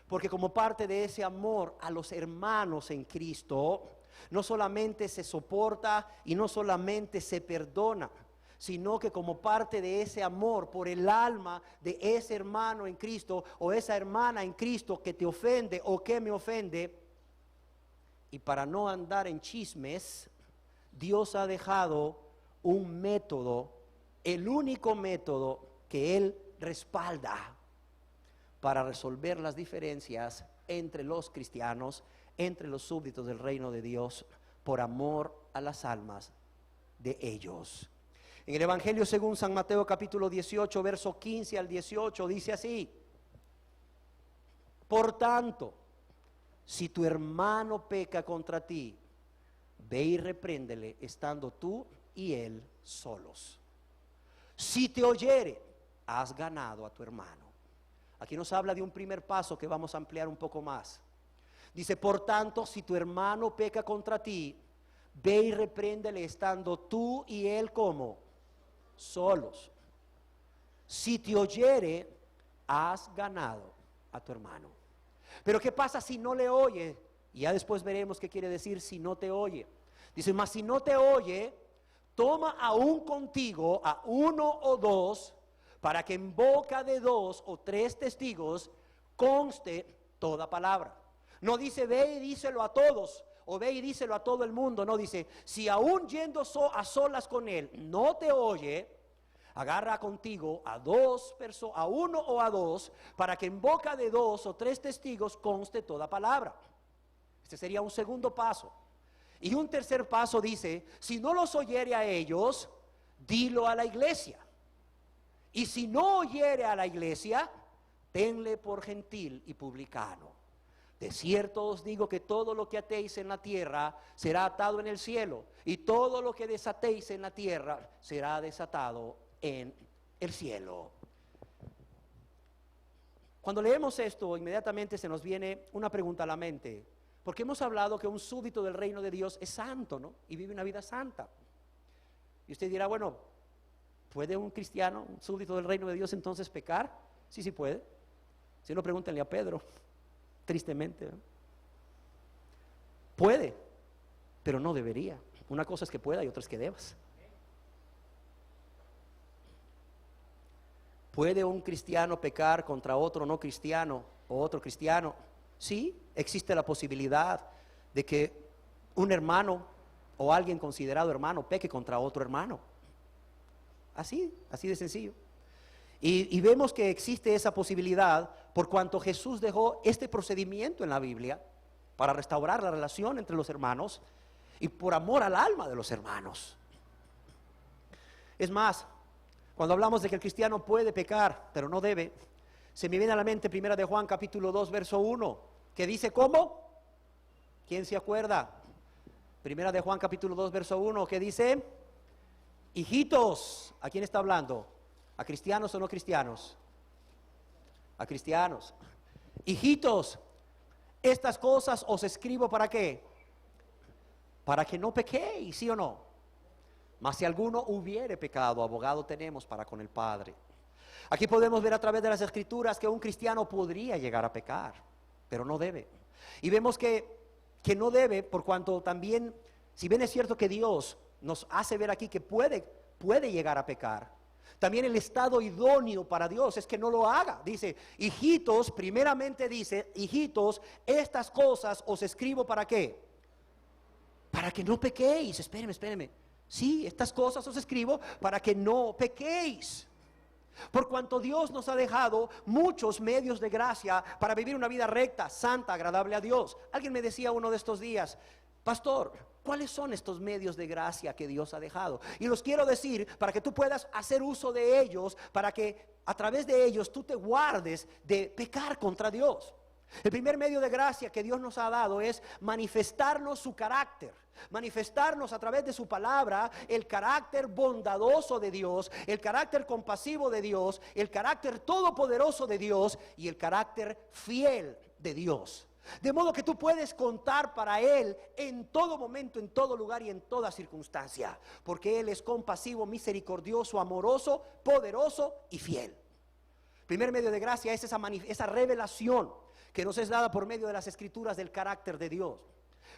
porque como parte de ese amor a los hermanos en Cristo, no solamente se soporta y no solamente se perdona, sino que como parte de ese amor por el alma de ese hermano en Cristo o esa hermana en Cristo que te ofende o que me ofende, y para no andar en chismes, Dios ha dejado un método, el único método que Él respalda para resolver las diferencias entre los cristianos, entre los súbditos del reino de Dios, por amor a las almas de ellos. En el Evangelio según San Mateo capítulo 18, verso 15 al 18, dice así: por tanto, si tu hermano peca contra ti, ve y repréndele estando tú y él solos. Si te oyere, has ganado a tu hermano. Aquí nos habla de un primer paso que vamos a ampliar un poco más. Dice, por tanto, si tu hermano peca contra ti, ve y repréndele estando tú y él como solos. Si te oyere, has ganado a tu hermano. Pero ¿qué pasa si no le oye? Y ya después veremos qué quiere decir si no te oye. Dice, mas si no te oye, toma aún contigo a uno o dos, para que en boca de 2 o 3 testigos conste toda palabra. No dice ve y díselo a todos, o ve y díselo a todo el mundo. No, dice, si aún yendo a solas con él no te oye, agarra contigo a 2 personas, a 1 o a 2, para que en boca de 2 o 3 testigos conste toda palabra. Este sería un segundo paso. Y un tercer paso dice, si no los oyere a ellos, dilo a la iglesia. Y si no oyere a la iglesia, tenle por gentil y publicano. De cierto os digo que todo lo que atéis en la tierra será atado en el cielo, y todo lo que desatéis en la tierra será desatado en el cielo. Cuando leemos esto, inmediatamente se nos viene una pregunta a la mente, porque hemos hablado que un súbdito del reino de Dios es santo, ¿no? Y vive una vida santa. Y usted dirá, bueno, ¿puede un cristiano, un súbdito del reino de Dios, entonces pecar? Sí, sí puede. Si no, pregúntenle a Pedro, tristemente, ¿no? Puede, pero no debería. Una cosa es que pueda y otra es que debas. ¿Puede un cristiano pecar contra otro no cristiano o otro cristiano? Sí, existe la posibilidad de que un hermano o alguien considerado hermano peque contra otro hermano. Así de sencillo. Y vemos que existe esa posibilidad por cuanto Jesús dejó este procedimiento en la Biblia para restaurar la relación entre los hermanos y por amor al alma de los hermanos. Es más, cuando hablamos de que el cristiano puede pecar, pero no debe, se me viene a la mente 1 de Juan capítulo 2 verso 1, que dice ¿cómo? ¿Quién se acuerda? 1 de Juan capítulo 2 verso 1, que dice: hijitos, ¿a quién está hablando? ¿A cristianos o no cristianos? A cristianos. Hijitos, estas cosas os escribo ¿para qué? Para que no pequéis, ¿sí o no? Mas si alguno hubiere pecado, abogado tenemos para con el Padre. Aquí podemos ver a través de las Escrituras que un cristiano podría llegar a pecar, pero no debe. Y vemos que no debe, por cuanto también, si bien es cierto que Dios nos hace ver aquí que puede llegar a pecar, también el estado idóneo para Dios es que no lo haga. Dice, hijitos, primeramente dice, hijitos, estas cosas os escribo ¿para qué? Para que no pequéis. Espérenme. Sí, estas cosas os escribo para que no pequéis. Por cuanto Dios nos ha dejado muchos medios de gracia para vivir una vida recta, santa, agradable a Dios. Alguien me decía uno de estos días: pastor, ¿cuáles son estos medios de gracia que Dios ha dejado? Y los quiero decir para que tú puedas hacer uso de ellos, para que a través de ellos tú te guardes de pecar contra Dios. El primer medio de gracia que Dios nos ha dado es manifestarnos su carácter, manifestarnos a través de su palabra el carácter bondadoso de Dios, el carácter compasivo de Dios, el carácter todopoderoso de Dios y el carácter fiel de Dios. De modo que tú puedes contar para Él en todo momento, en todo lugar y en toda circunstancia, porque Él es compasivo, misericordioso, amoroso, poderoso y fiel. Primer medio de gracia es esa revelación que nos es dada por medio de las Escrituras del carácter de Dios.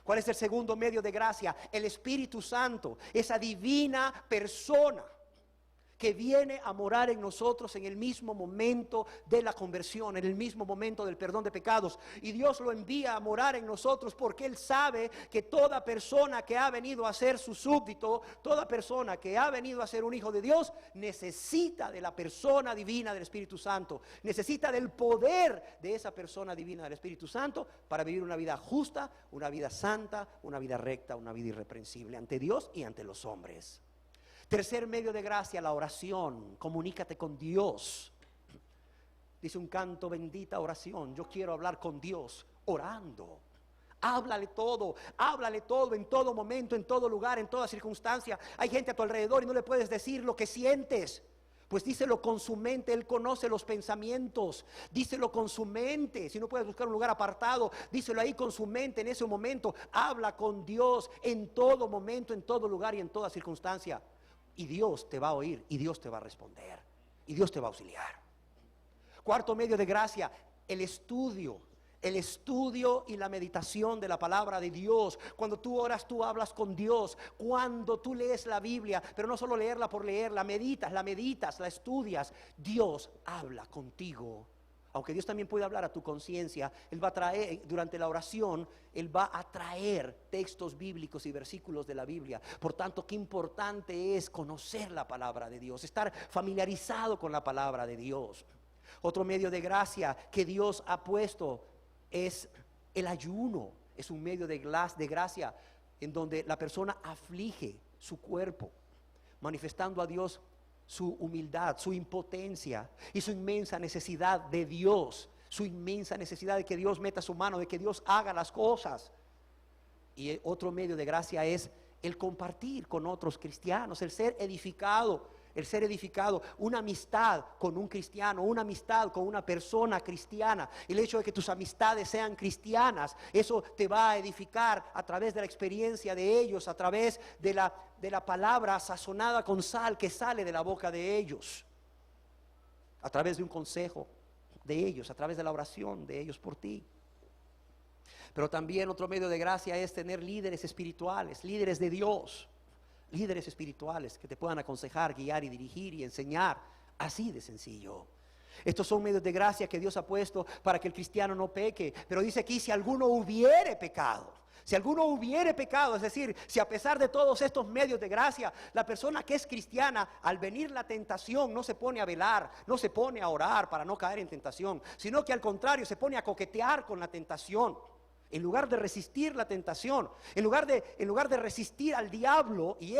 ¿Cuál es el segundo medio de gracia? El Espíritu Santo, esa divina persona que viene a morar en nosotros en el mismo momento de la conversión, en el mismo momento del perdón de pecados. Y Dios lo envía a morar en nosotros porque Él sabe que toda persona que ha venido a ser su súbdito, toda persona que ha venido a ser un hijo de Dios, necesita de la persona divina del Espíritu Santo, necesita del poder de esa persona divina del Espíritu Santo para vivir una vida justa, una vida santa, una vida recta, una vida irreprensible ante Dios y ante los hombres. Tercer medio de gracia, la oración. Comunícate con Dios. Dice un canto: bendita oración. Yo quiero hablar con Dios orando. Háblale todo en todo momento, en todo lugar, en toda circunstancia. Hay gente a tu alrededor y no le puedes decir lo que sientes. Pues díselo con su mente, Él conoce los pensamientos. Díselo con su mente. Si no puedes buscar un lugar apartado, díselo ahí con su mente en ese momento. Habla con Dios en todo momento, en todo lugar y en toda circunstancia. Y Dios te va a oír, y Dios te va a responder, y Dios te va a auxiliar. Cuarto medio de gracia, el estudio y la meditación de la palabra de Dios. Cuando tú oras, tú hablas con Dios. Cuando tú lees la Biblia, pero no solo leerla por leerla, la meditas, la estudias, Dios habla contigo. Aunque Dios también puede hablar a tu conciencia, Él va a traer, durante la oración, Él va a traer textos bíblicos y versículos de la Biblia. Por tanto, qué importante es conocer la palabra de Dios, estar familiarizado con la palabra de Dios. Otro medio de gracia que Dios ha puesto es el ayuno. Es un medio de gracia en donde la persona aflige su cuerpo, manifestando a Dios su humildad, su impotencia y su inmensa necesidad de Dios, su inmensa necesidad de que Dios meta su mano, de que Dios haga las cosas. Y otro medio de gracia es el compartir con otros cristianos, el ser edificado el ser edificado, una amistad con un cristiano, una amistad con una persona cristiana. El hecho de que tus amistades sean cristianas, eso te va a edificar a través de la experiencia de ellos, a través de la palabra sazonada con sal que sale de la boca de ellos, a través de un consejo de ellos, a través de la oración de ellos por ti. Pero también otro medio de gracia es tener líderes espirituales, líderes de Dios, líderes espirituales que te puedan aconsejar, guiar y dirigir y enseñar, así de sencillo. Estos son medios de gracia que Dios ha puesto para que el cristiano no peque. Pero dice aquí, si alguno hubiere pecado, es decir, si a pesar de todos estos medios de gracia, la persona que es cristiana, al venir la tentación, no se pone a velar, no se pone a orar para no caer en tentación, sino que al contrario se pone a coquetear con la tentación. En lugar de resistir la tentación, en lugar de resistir al diablo y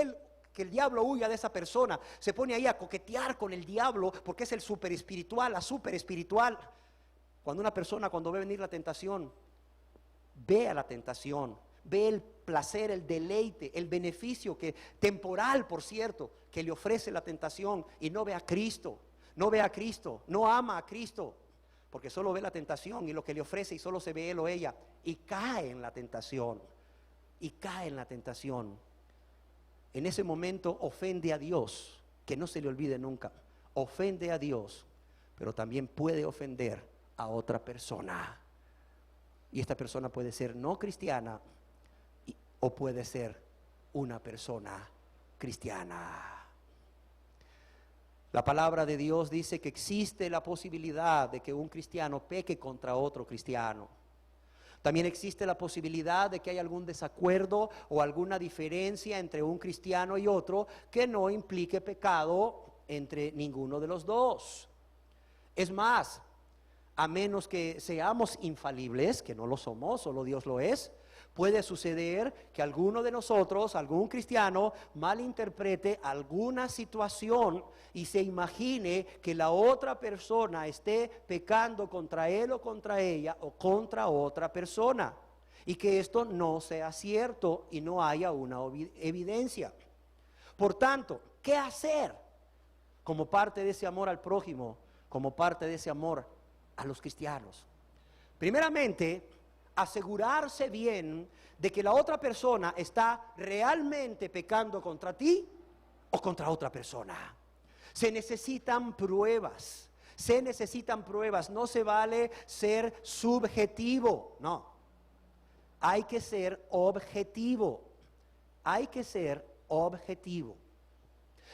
que el diablo huya de esa persona, se pone ahí a coquetear con el diablo porque es el super espiritual, la super espiritual. Cuando una persona, cuando ve venir la tentación, ve a la tentación, ve el placer, el deleite, el beneficio temporal, por cierto, que le ofrece la tentación, y no ve a Cristo, no ama a Cristo, porque solo ve la tentación y lo que le ofrece, y solo se ve él o ella, y cae en la tentación. En ese momento ofende a Dios, que no se le olvide nunca. Ofende a Dios, pero también puede ofender a otra persona. Y esta persona puede ser no cristiana o puede ser una persona cristiana. La palabra de Dios dice que existe la posibilidad de que un cristiano peque contra otro cristiano. También existe la posibilidad de que haya algún desacuerdo o alguna diferencia entre un cristiano y otro que no implique pecado entre ninguno de los dos. Es más, a menos que seamos infalibles, que no lo somos, solo Dios lo es, puede suceder que alguno de nosotros, algún cristiano, malinterprete alguna situación y se imagine que la otra persona esté pecando contra él o contra ella o contra otra persona, y que esto no sea cierto y no haya una evidencia. Por tanto, ¿qué hacer como parte de ese amor al prójimo, como parte de ese amor a los cristianos? Primeramente, asegurarse bien de que la otra persona está realmente pecando contra ti o contra otra persona. Se necesitan pruebas, no se vale ser subjetivo, no. Hay que ser objetivo,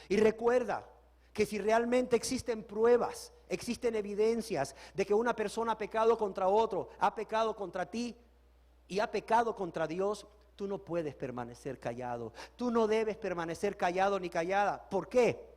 Y recuerda que si realmente existen pruebas, existen evidencias de que una persona ha pecado contra otro, ha pecado contra ti y ha pecado contra Dios, tú no puedes permanecer callado. Tú no debes permanecer callado ni callada. ¿Por qué?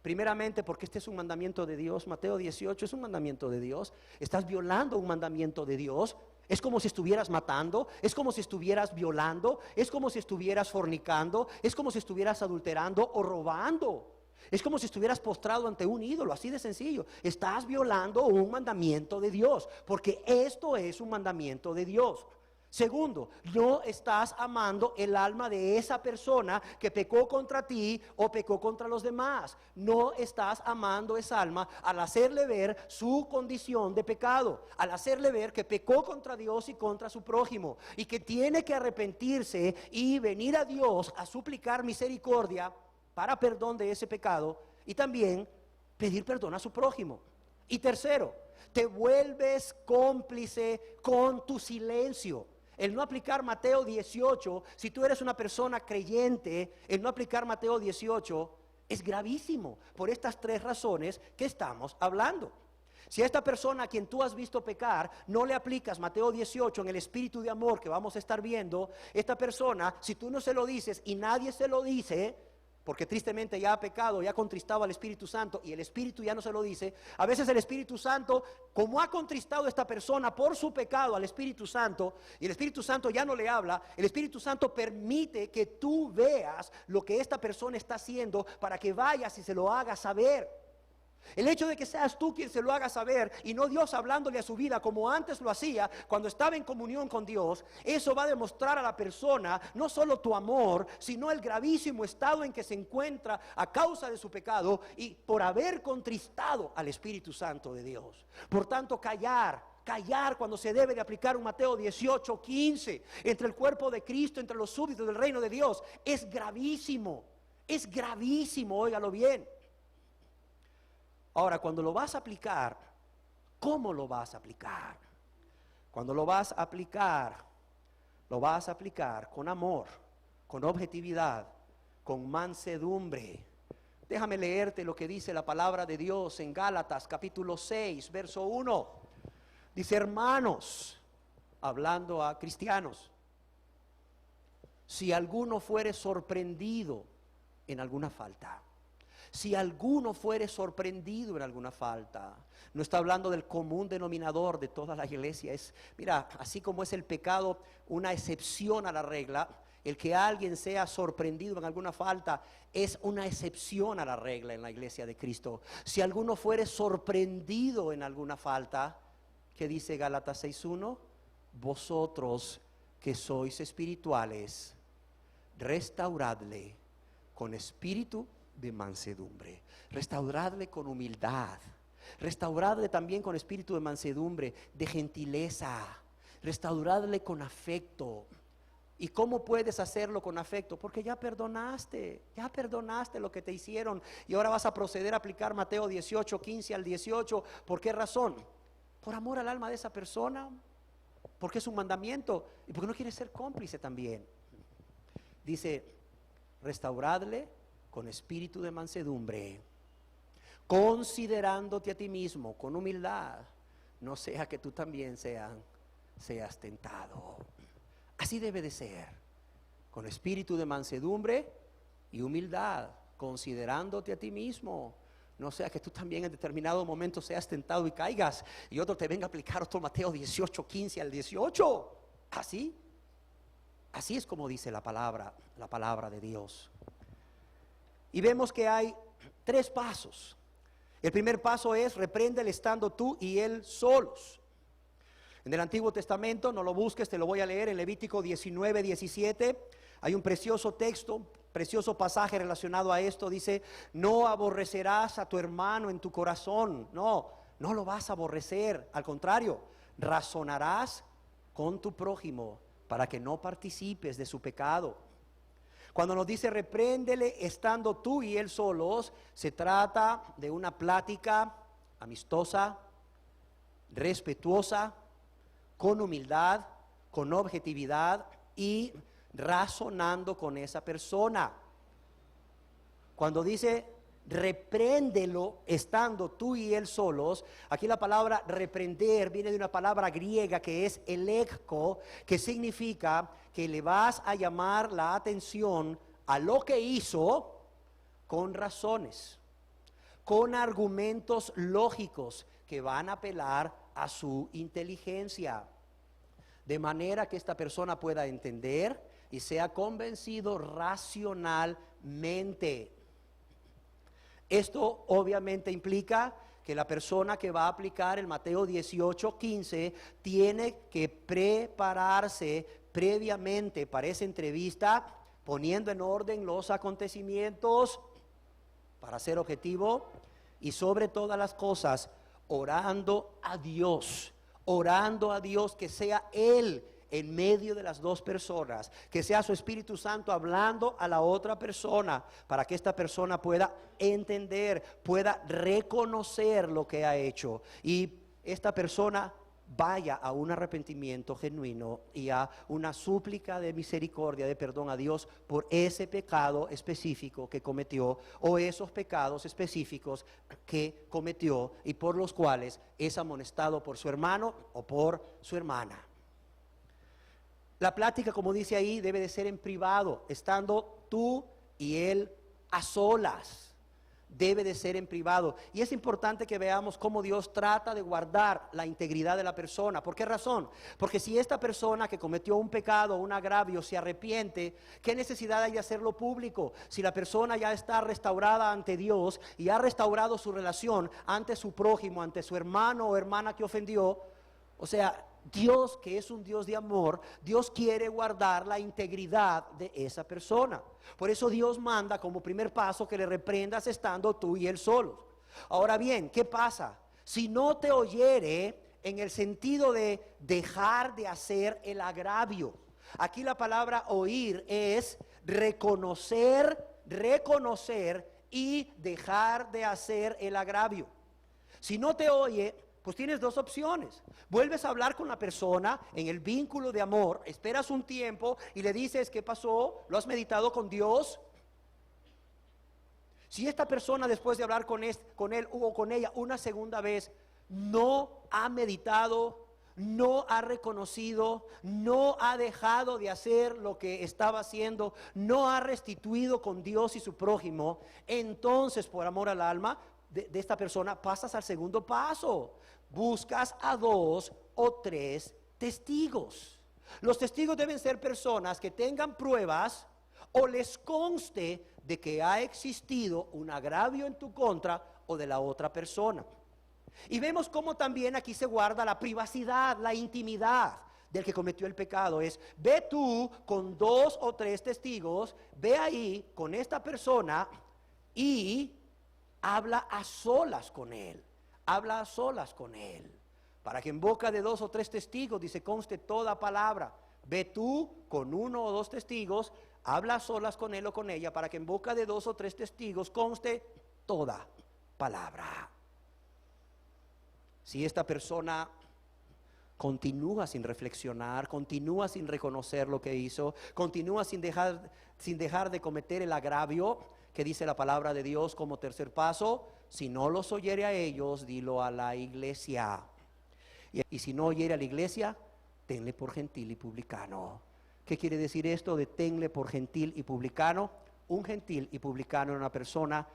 Primeramente porque este es un mandamiento de Dios. Mateo 18 es un mandamiento de Dios. Estás violando un mandamiento de Dios. Es como si estuvieras matando, es como si estuvieras violando, es como si estuvieras fornicando, es como si estuvieras adulterando o robando. Es como si estuvieras postrado ante un ídolo, así de sencillo. Estás violando un mandamiento de Dios, porque esto es un mandamiento de Dios. Segundo, no estás amando el alma de esa persona que pecó contra ti o pecó contra los demás. No estás amando esa alma al hacerle ver su condición de pecado, al hacerle ver que pecó contra Dios y contra su prójimo, y que tiene que arrepentirse y venir a Dios a suplicar misericordia para perdón de ese pecado, y también pedir perdón a su prójimo. Y tercero, te vuelves cómplice con tu silencio. El no aplicar Mateo 18, si tú eres una persona creyente, el no aplicar Mateo 18 es gravísimo por estas tres razones que estamos hablando. Si a esta persona a quien tú has visto pecar no le aplicas Mateo 18 en el espíritu de amor que vamos a estar viendo, esta persona, si tú no se lo dices y nadie se lo dice, porque tristemente ya ha pecado, ya ha contristado al Espíritu Santo y el Espíritu ya no se lo dice. A veces el Espíritu Santo, como ha contristado a esta persona por su pecado al Espíritu Santo, y el Espíritu Santo ya no le habla, el Espíritu Santo permite que tú veas lo que esta persona está haciendo para que vayas y se lo hagas saber. El hecho de que seas tú quien se lo haga saber y no Dios hablándole a su vida como antes lo hacía cuando estaba en comunión con Dios, eso va a demostrar a la persona no solo tu amor, sino el gravísimo estado en que se encuentra a causa de su pecado y por haber contristado al Espíritu Santo de Dios. Por tanto, callar cuando se debe de aplicar un Mateo 18:15 entre el cuerpo de Cristo, entre los súbditos del reino de Dios, es gravísimo, óigalo bien. Ahora, cuando lo vas a aplicar, ¿cómo lo vas a aplicar? Cuando lo vas a aplicar con amor, con objetividad, con mansedumbre. Déjame leerte lo que dice la palabra de Dios en Gálatas capítulo 6, verso 1. Dice: hermanos, hablando a cristianos, si alguno fuere sorprendido en alguna falta, si alguno fuere sorprendido en alguna falta, no está hablando del común denominador de toda la iglesia. Mira, así como es el pecado una excepción a la regla, el que alguien sea sorprendido en alguna falta es una excepción a la regla en la iglesia de Cristo. Si alguno fuere sorprendido en alguna falta, ¿qué dice Gálatas 6:1? Vosotros que sois espirituales, restauradle con espíritu de mansedumbre, restauradle con humildad, restauradle también con espíritu de mansedumbre, de gentileza, restauradle con afecto. ¿Y cómo puedes hacerlo con afecto? Porque ya perdonaste lo que te hicieron, y ahora vas a proceder a aplicar Mateo 18:15 al 18. ¿Por qué razón? Por amor al alma de esa persona, porque es un mandamiento y porque no quieres ser cómplice también. Dice: restauradle con espíritu de mansedumbre, considerándote a ti mismo con humildad, no sea que tú también seas tentado. Así debe de ser, con espíritu de mansedumbre y humildad, considerándote a ti mismo, no sea que tú también en determinado momento seas tentado y caigas y otro te venga a aplicar otro Mateo 18:15 al 18. Así es como dice la palabra de Dios. Y vemos que hay 3 pasos. El primer paso es: repréndele estando tú y él solos. En el Antiguo Testamento, no lo busques, te lo voy a leer en Levítico 19:17. Hay un precioso texto, precioso pasaje relacionado a esto. Dice: no aborrecerás a tu hermano en tu corazón. No lo vas a aborrecer. Al contrario, razonarás con tu prójimo para que no participes de su pecado. Cuando nos dice repréndele estando tú y él solos, se trata de una plática amistosa, respetuosa, con humildad, con objetividad y razonando con esa persona. Cuando dice repréndelo estando tú y él solos, aquí la palabra reprender viene de una palabra griega que es elegko, que significa que le vas a llamar la atención a lo que hizo con razones, con argumentos lógicos que van a apelar a su inteligencia, de manera que esta persona pueda entender y sea convencido racionalmente. Esto obviamente implica que la persona que va a aplicar el Mateo 18:15 tiene que prepararse previamente para esa entrevista, poniendo en orden los acontecimientos para ser objetivo y sobre todas las cosas orando a Dios que sea Él en medio de las dos personas, que sea su Espíritu Santo hablando a la otra persona, para que esta persona pueda entender, pueda reconocer lo que ha hecho y esta persona vaya a un arrepentimiento genuino y a una súplica de misericordia, de perdón a Dios por ese pecado específico que cometió o esos pecados específicos que cometió y por los cuales es amonestado por su hermano o por su hermana. La plática, como dice ahí, debe de ser en privado, estando tú y él a solas. debe de ser en privado. Y es importante que veamos cómo Dios trata de guardar la integridad de la persona. ¿Por qué razón? Porque si esta persona que cometió un pecado, un agravio, se arrepiente, ¿qué necesidad hay de hacerlo público? Si la persona ya está restaurada ante Dios y ha restaurado su relación ante su prójimo, ante su hermano o hermana que ofendió, o sea, Dios, que es un Dios de amor, Dios quiere guardar la integridad de esa persona. Por eso Dios manda como primer paso que le reprendas estando tú y él solos. Ahora bien, ¿qué pasa? Si no te oyere en el sentido de dejar de hacer el agravio. Aquí la palabra oír es reconocer y dejar de hacer el agravio. Si no te oye, pues tienes dos opciones. Vuelves a hablar con la persona en el vínculo de amor, esperas un tiempo y le dices: ¿qué pasó? ¿Lo has meditado con Dios? Si esta persona, después de hablar con él o con ella una segunda vez, no ha meditado, no ha reconocido, no ha dejado de hacer lo que estaba haciendo, no ha restituido con Dios y su prójimo, entonces, por amor al alma de esta persona, pasas al segundo paso. Buscas a 2 o 3 testigos. Los testigos deben ser personas que tengan pruebas o les conste de que ha existido un agravio en tu contra o de la otra persona. Y vemos cómo también aquí se guarda la privacidad, la intimidad del que cometió el pecado. Es: ve tú con 2 o 3 testigos, ve ahí con esta persona y habla a solas con él. Habla a solas con él, para que en boca de 2 o 3 testigos, dice, conste toda palabra. Ve tú con 1 o 2 testigos, habla a solas con él o con ella, para que en boca de 2 o 3 testigos conste toda palabra. Si esta persona continúa sin reflexionar, continúa sin reconocer lo que hizo, continúa sin dejar de cometer el agravio que dice la palabra de Dios como tercer paso: si no los oyere a ellos, dilo a la iglesia. Y si no oyere a la iglesia, tenle por gentil y publicano. ¿Qué quiere decir esto de tenle por gentil y publicano? Un gentil y publicano era una persona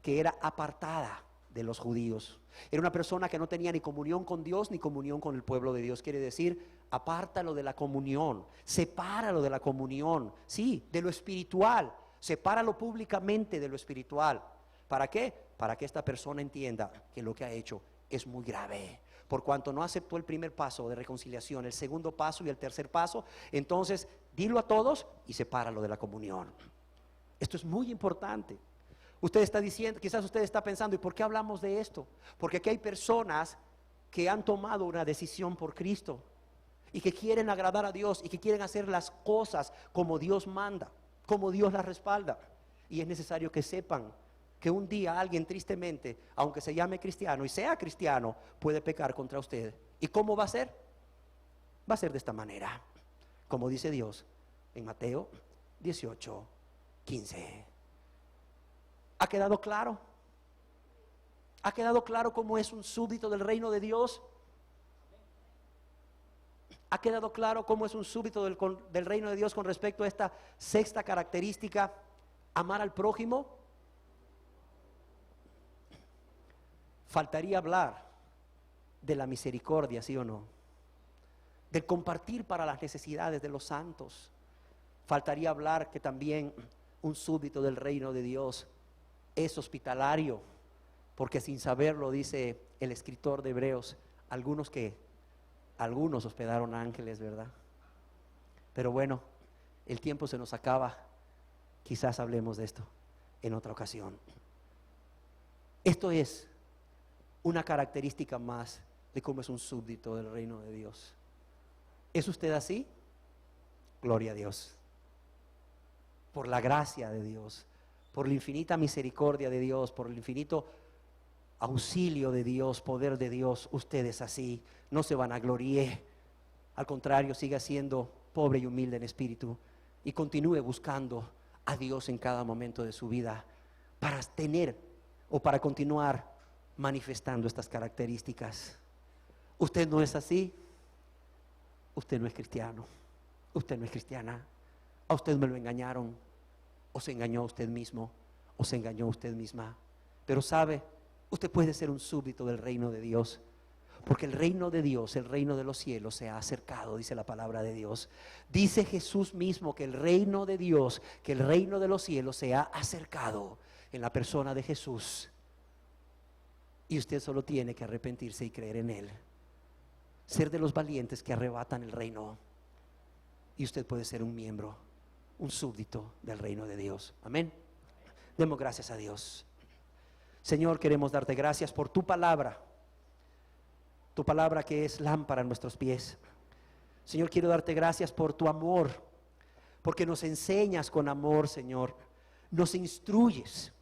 que era apartada de los judíos. Era una persona que no tenía ni comunión con Dios ni comunión con el pueblo de Dios. Quiere decir, apártalo de la comunión, sepáralo de la comunión, sí, de lo espiritual, sepáralo públicamente de lo espiritual. ¿Para qué? Para que esta persona entienda que lo que ha hecho es muy grave. Por cuanto no aceptó el primer paso de reconciliación, el segundo paso y el tercer paso, entonces dilo a todos y sepáralo de la comunión. Esto es muy importante. Usted está diciendo, quizás usted está pensando: ¿y por qué hablamos de esto? Porque aquí hay personas que han tomado una decisión por Cristo y que quieren agradar a Dios y que quieren hacer las cosas como Dios manda, como Dios las respalda. Y es necesario que sepan que un día alguien, tristemente, aunque se llame cristiano y sea cristiano, puede pecar contra usted. ¿Y cómo va a ser? Va a ser de esta manera, como dice Dios en Mateo 18:15. ¿Ha quedado claro? ¿Ha quedado claro cómo es un súbdito del reino de Dios? ¿Ha quedado claro cómo es un súbdito del reino de Dios con respecto a esta sexta característica: amar al prójimo? Faltaría hablar de la misericordia, ¿sí o no? Del compartir para las necesidades de los santos. Faltaría hablar que también un súbdito del reino de Dios es hospitalario, porque sin saberlo, dice el escritor de Hebreos, algunos hospedaron ángeles, ¿verdad? Pero bueno, el tiempo se nos acaba. Quizás hablemos de esto en otra ocasión. Esto es una característica más de cómo es un súbdito del reino de Dios. ¿Es usted así? Gloria a Dios. Por la gracia de Dios, por la infinita misericordia de Dios, por el infinito auxilio de Dios, poder de Dios, usted es así. No se vanagloríe, al contrario, siga siendo pobre y humilde en espíritu y continúe buscando a Dios en cada momento de su vida para tener o para continuar manifestando estas características. Usted no es así, usted no es cristiano, usted no es cristiana. A usted me lo engañaron, o se engañó usted mismo, o se engañó usted misma. Pero sabe, usted puede ser un súbdito del reino de Dios. Porque el reino de Dios, el reino de los cielos se ha acercado, dice la palabra de Dios. Dice Jesús mismo que el reino de Dios, que el reino de los cielos se ha acercado en la persona de Jesús. Y usted solo tiene que arrepentirse y creer en Él. Ser de los valientes que arrebatan el reino. Y usted puede ser un miembro, un súbdito del reino de Dios. Amén. Demos gracias a Dios. Señor, queremos darte gracias por tu palabra. Tu palabra que es lámpara en nuestros pies. Señor, quiero darte gracias por tu amor, porque nos enseñas con amor, Señor. Nos instruyes.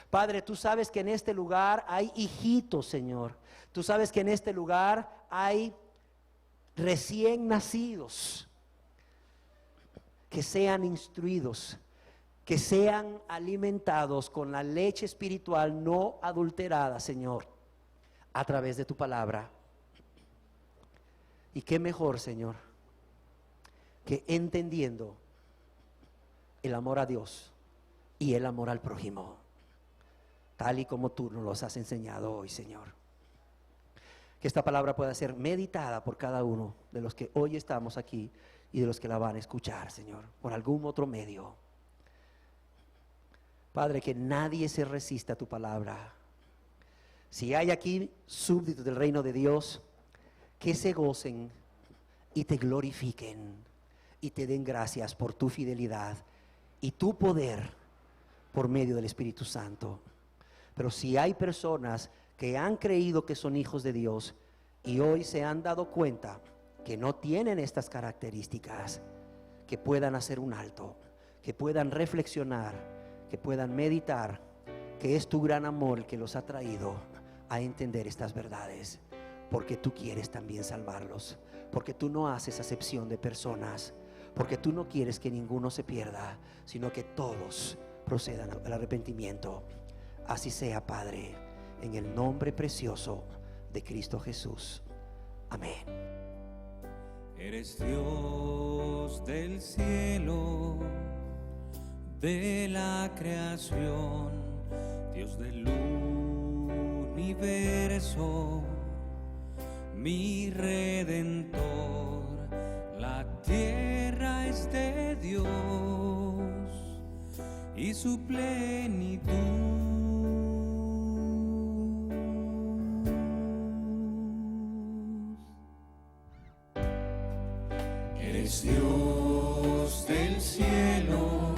Padre, tú sabes que en este lugar hay hijitos, Señor. Tú sabes que en este lugar hay recién nacidos. Que sean instruidos, que sean alimentados con la leche espiritual no adulterada, Señor, a través de tu palabra. Y qué mejor, Señor, que entendiendo el amor a Dios y el amor al prójimo, tal y como tú nos los has enseñado hoy, Señor. Que esta palabra pueda ser meditada por cada uno de los que hoy estamos aquí y de los que la van a escuchar, Señor, por algún otro medio. Padre, que nadie se resista a tu palabra. Si hay aquí súbditos del reino de Dios, que se gocen y te glorifiquen y te den gracias por tu fidelidad y tu poder por medio del Espíritu Santo. Pero si hay personas que han creído que son hijos de Dios y hoy se han dado cuenta que no tienen estas características, que puedan hacer un alto, que puedan reflexionar, que puedan meditar, que es tu gran amor el que los ha traído a entender estas verdades. Porque tú quieres también salvarlos, porque tú no haces acepción de personas, porque tú no quieres que ninguno se pierda, sino que todos procedan al arrepentimiento. Así sea, Padre, en el nombre precioso de Cristo Jesús. Amén. Eres Dios del cielo, de la creación, Dios del universo, mi Redentor. La tierra es de Dios y su plenitud. Eres Dios del cielo,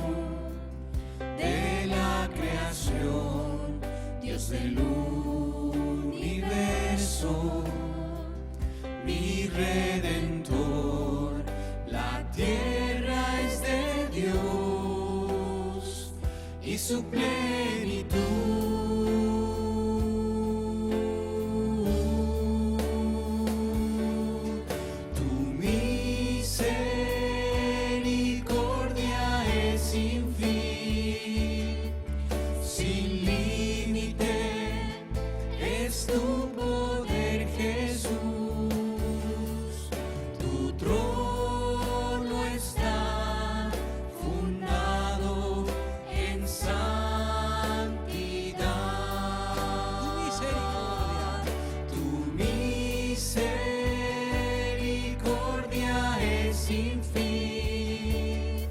de la creación, Dios del universo, mi Redentor. La tierra es de Dios y su plenitud. Tu misericordia es sin fin, sin límite es tu poder, Jesús. Tu trono está fundado en santidad. Tu misericordia es sin fin,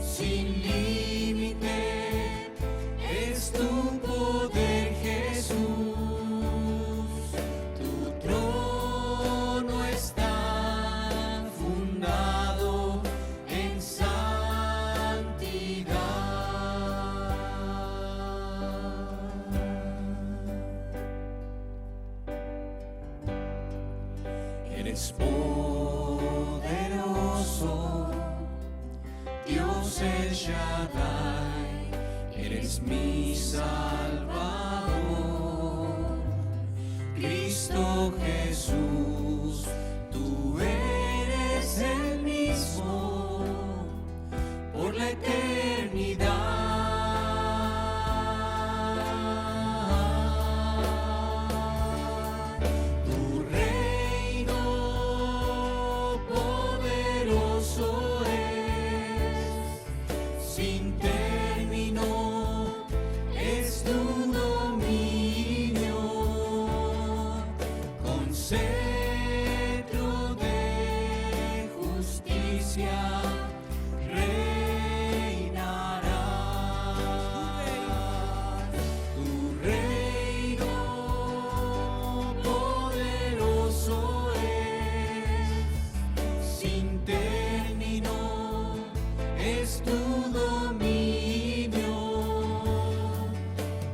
sin límite es tu poder, Jesús. Tu trono está fundado en santidad. Eres poderoso, Dios el Shaddai, eres mi Salvador, Cristo Jesús, tú eres el mismo por la eternidad. Tu reino poderoso es, sin término es justicia reinarás. Tu reino poderoso es, sin término es tu dominio,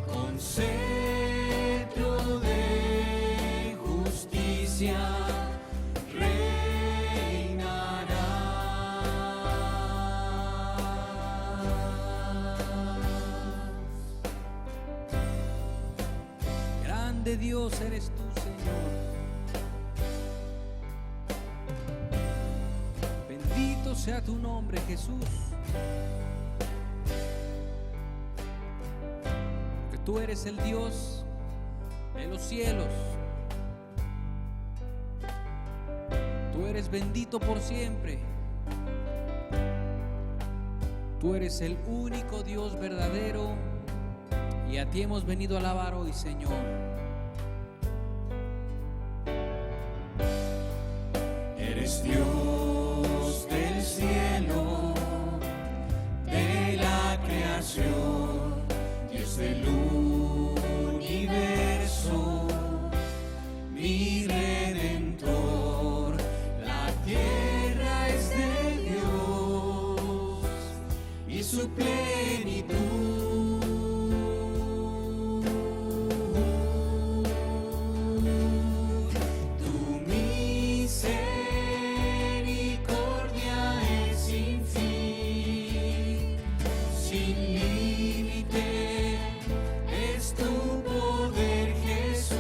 con cetro de justicia reinarás. Grande Dios eres tú, Señor. Bendito sea tu nombre, Jesús. Que tú eres el Dios de los cielos. Tú eres bendito por siempre. Tú eres el único Dios verdadero y a ti hemos venido a alabar hoy, Señor. Eres Dios del cielo, de la creación, Dios del universo, mi redentor. La tierra es de Dios y su plenitud. Tu misericordia es sin fin, sin límite es tu poder, Jesús.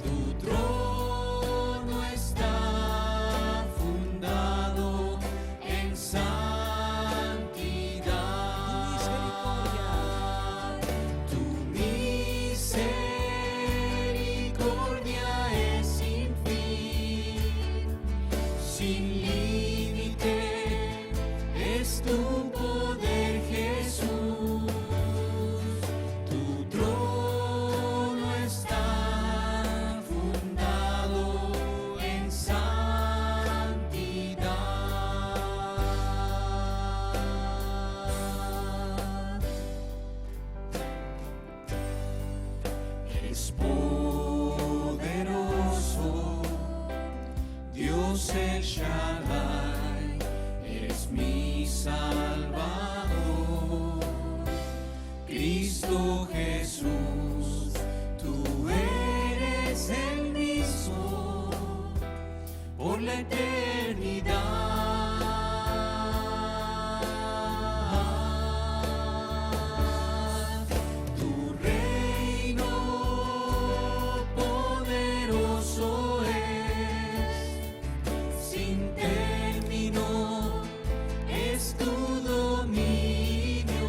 Tu trono está fundado en santidad. Tu misericordia es sin fin, sin límite es tu poder, Jesús. Tu trono está fundado en santidad. Eres poderoso, Dios el Shaddai, eres mi Salvador, Cristo Jesús. Tú eres el mismo por la eternidad. Tu reino poderoso es, sin término es tu dominio,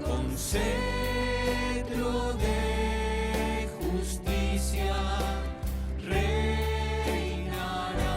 con cetro de justicia. justicia reinará.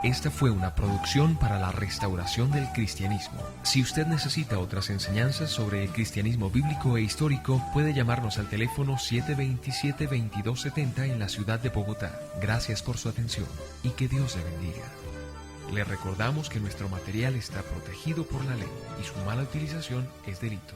Esta fue una producción para la restauración del cristianismo. Si usted necesita otras enseñanzas sobre el cristianismo bíblico e histórico, puede llamarnos al teléfono 727-2270 en la ciudad de Bogotá. Gracias por su atención y que Dios le bendiga. Le recordamos que nuestro material está protegido por la ley y su mala utilización es delito.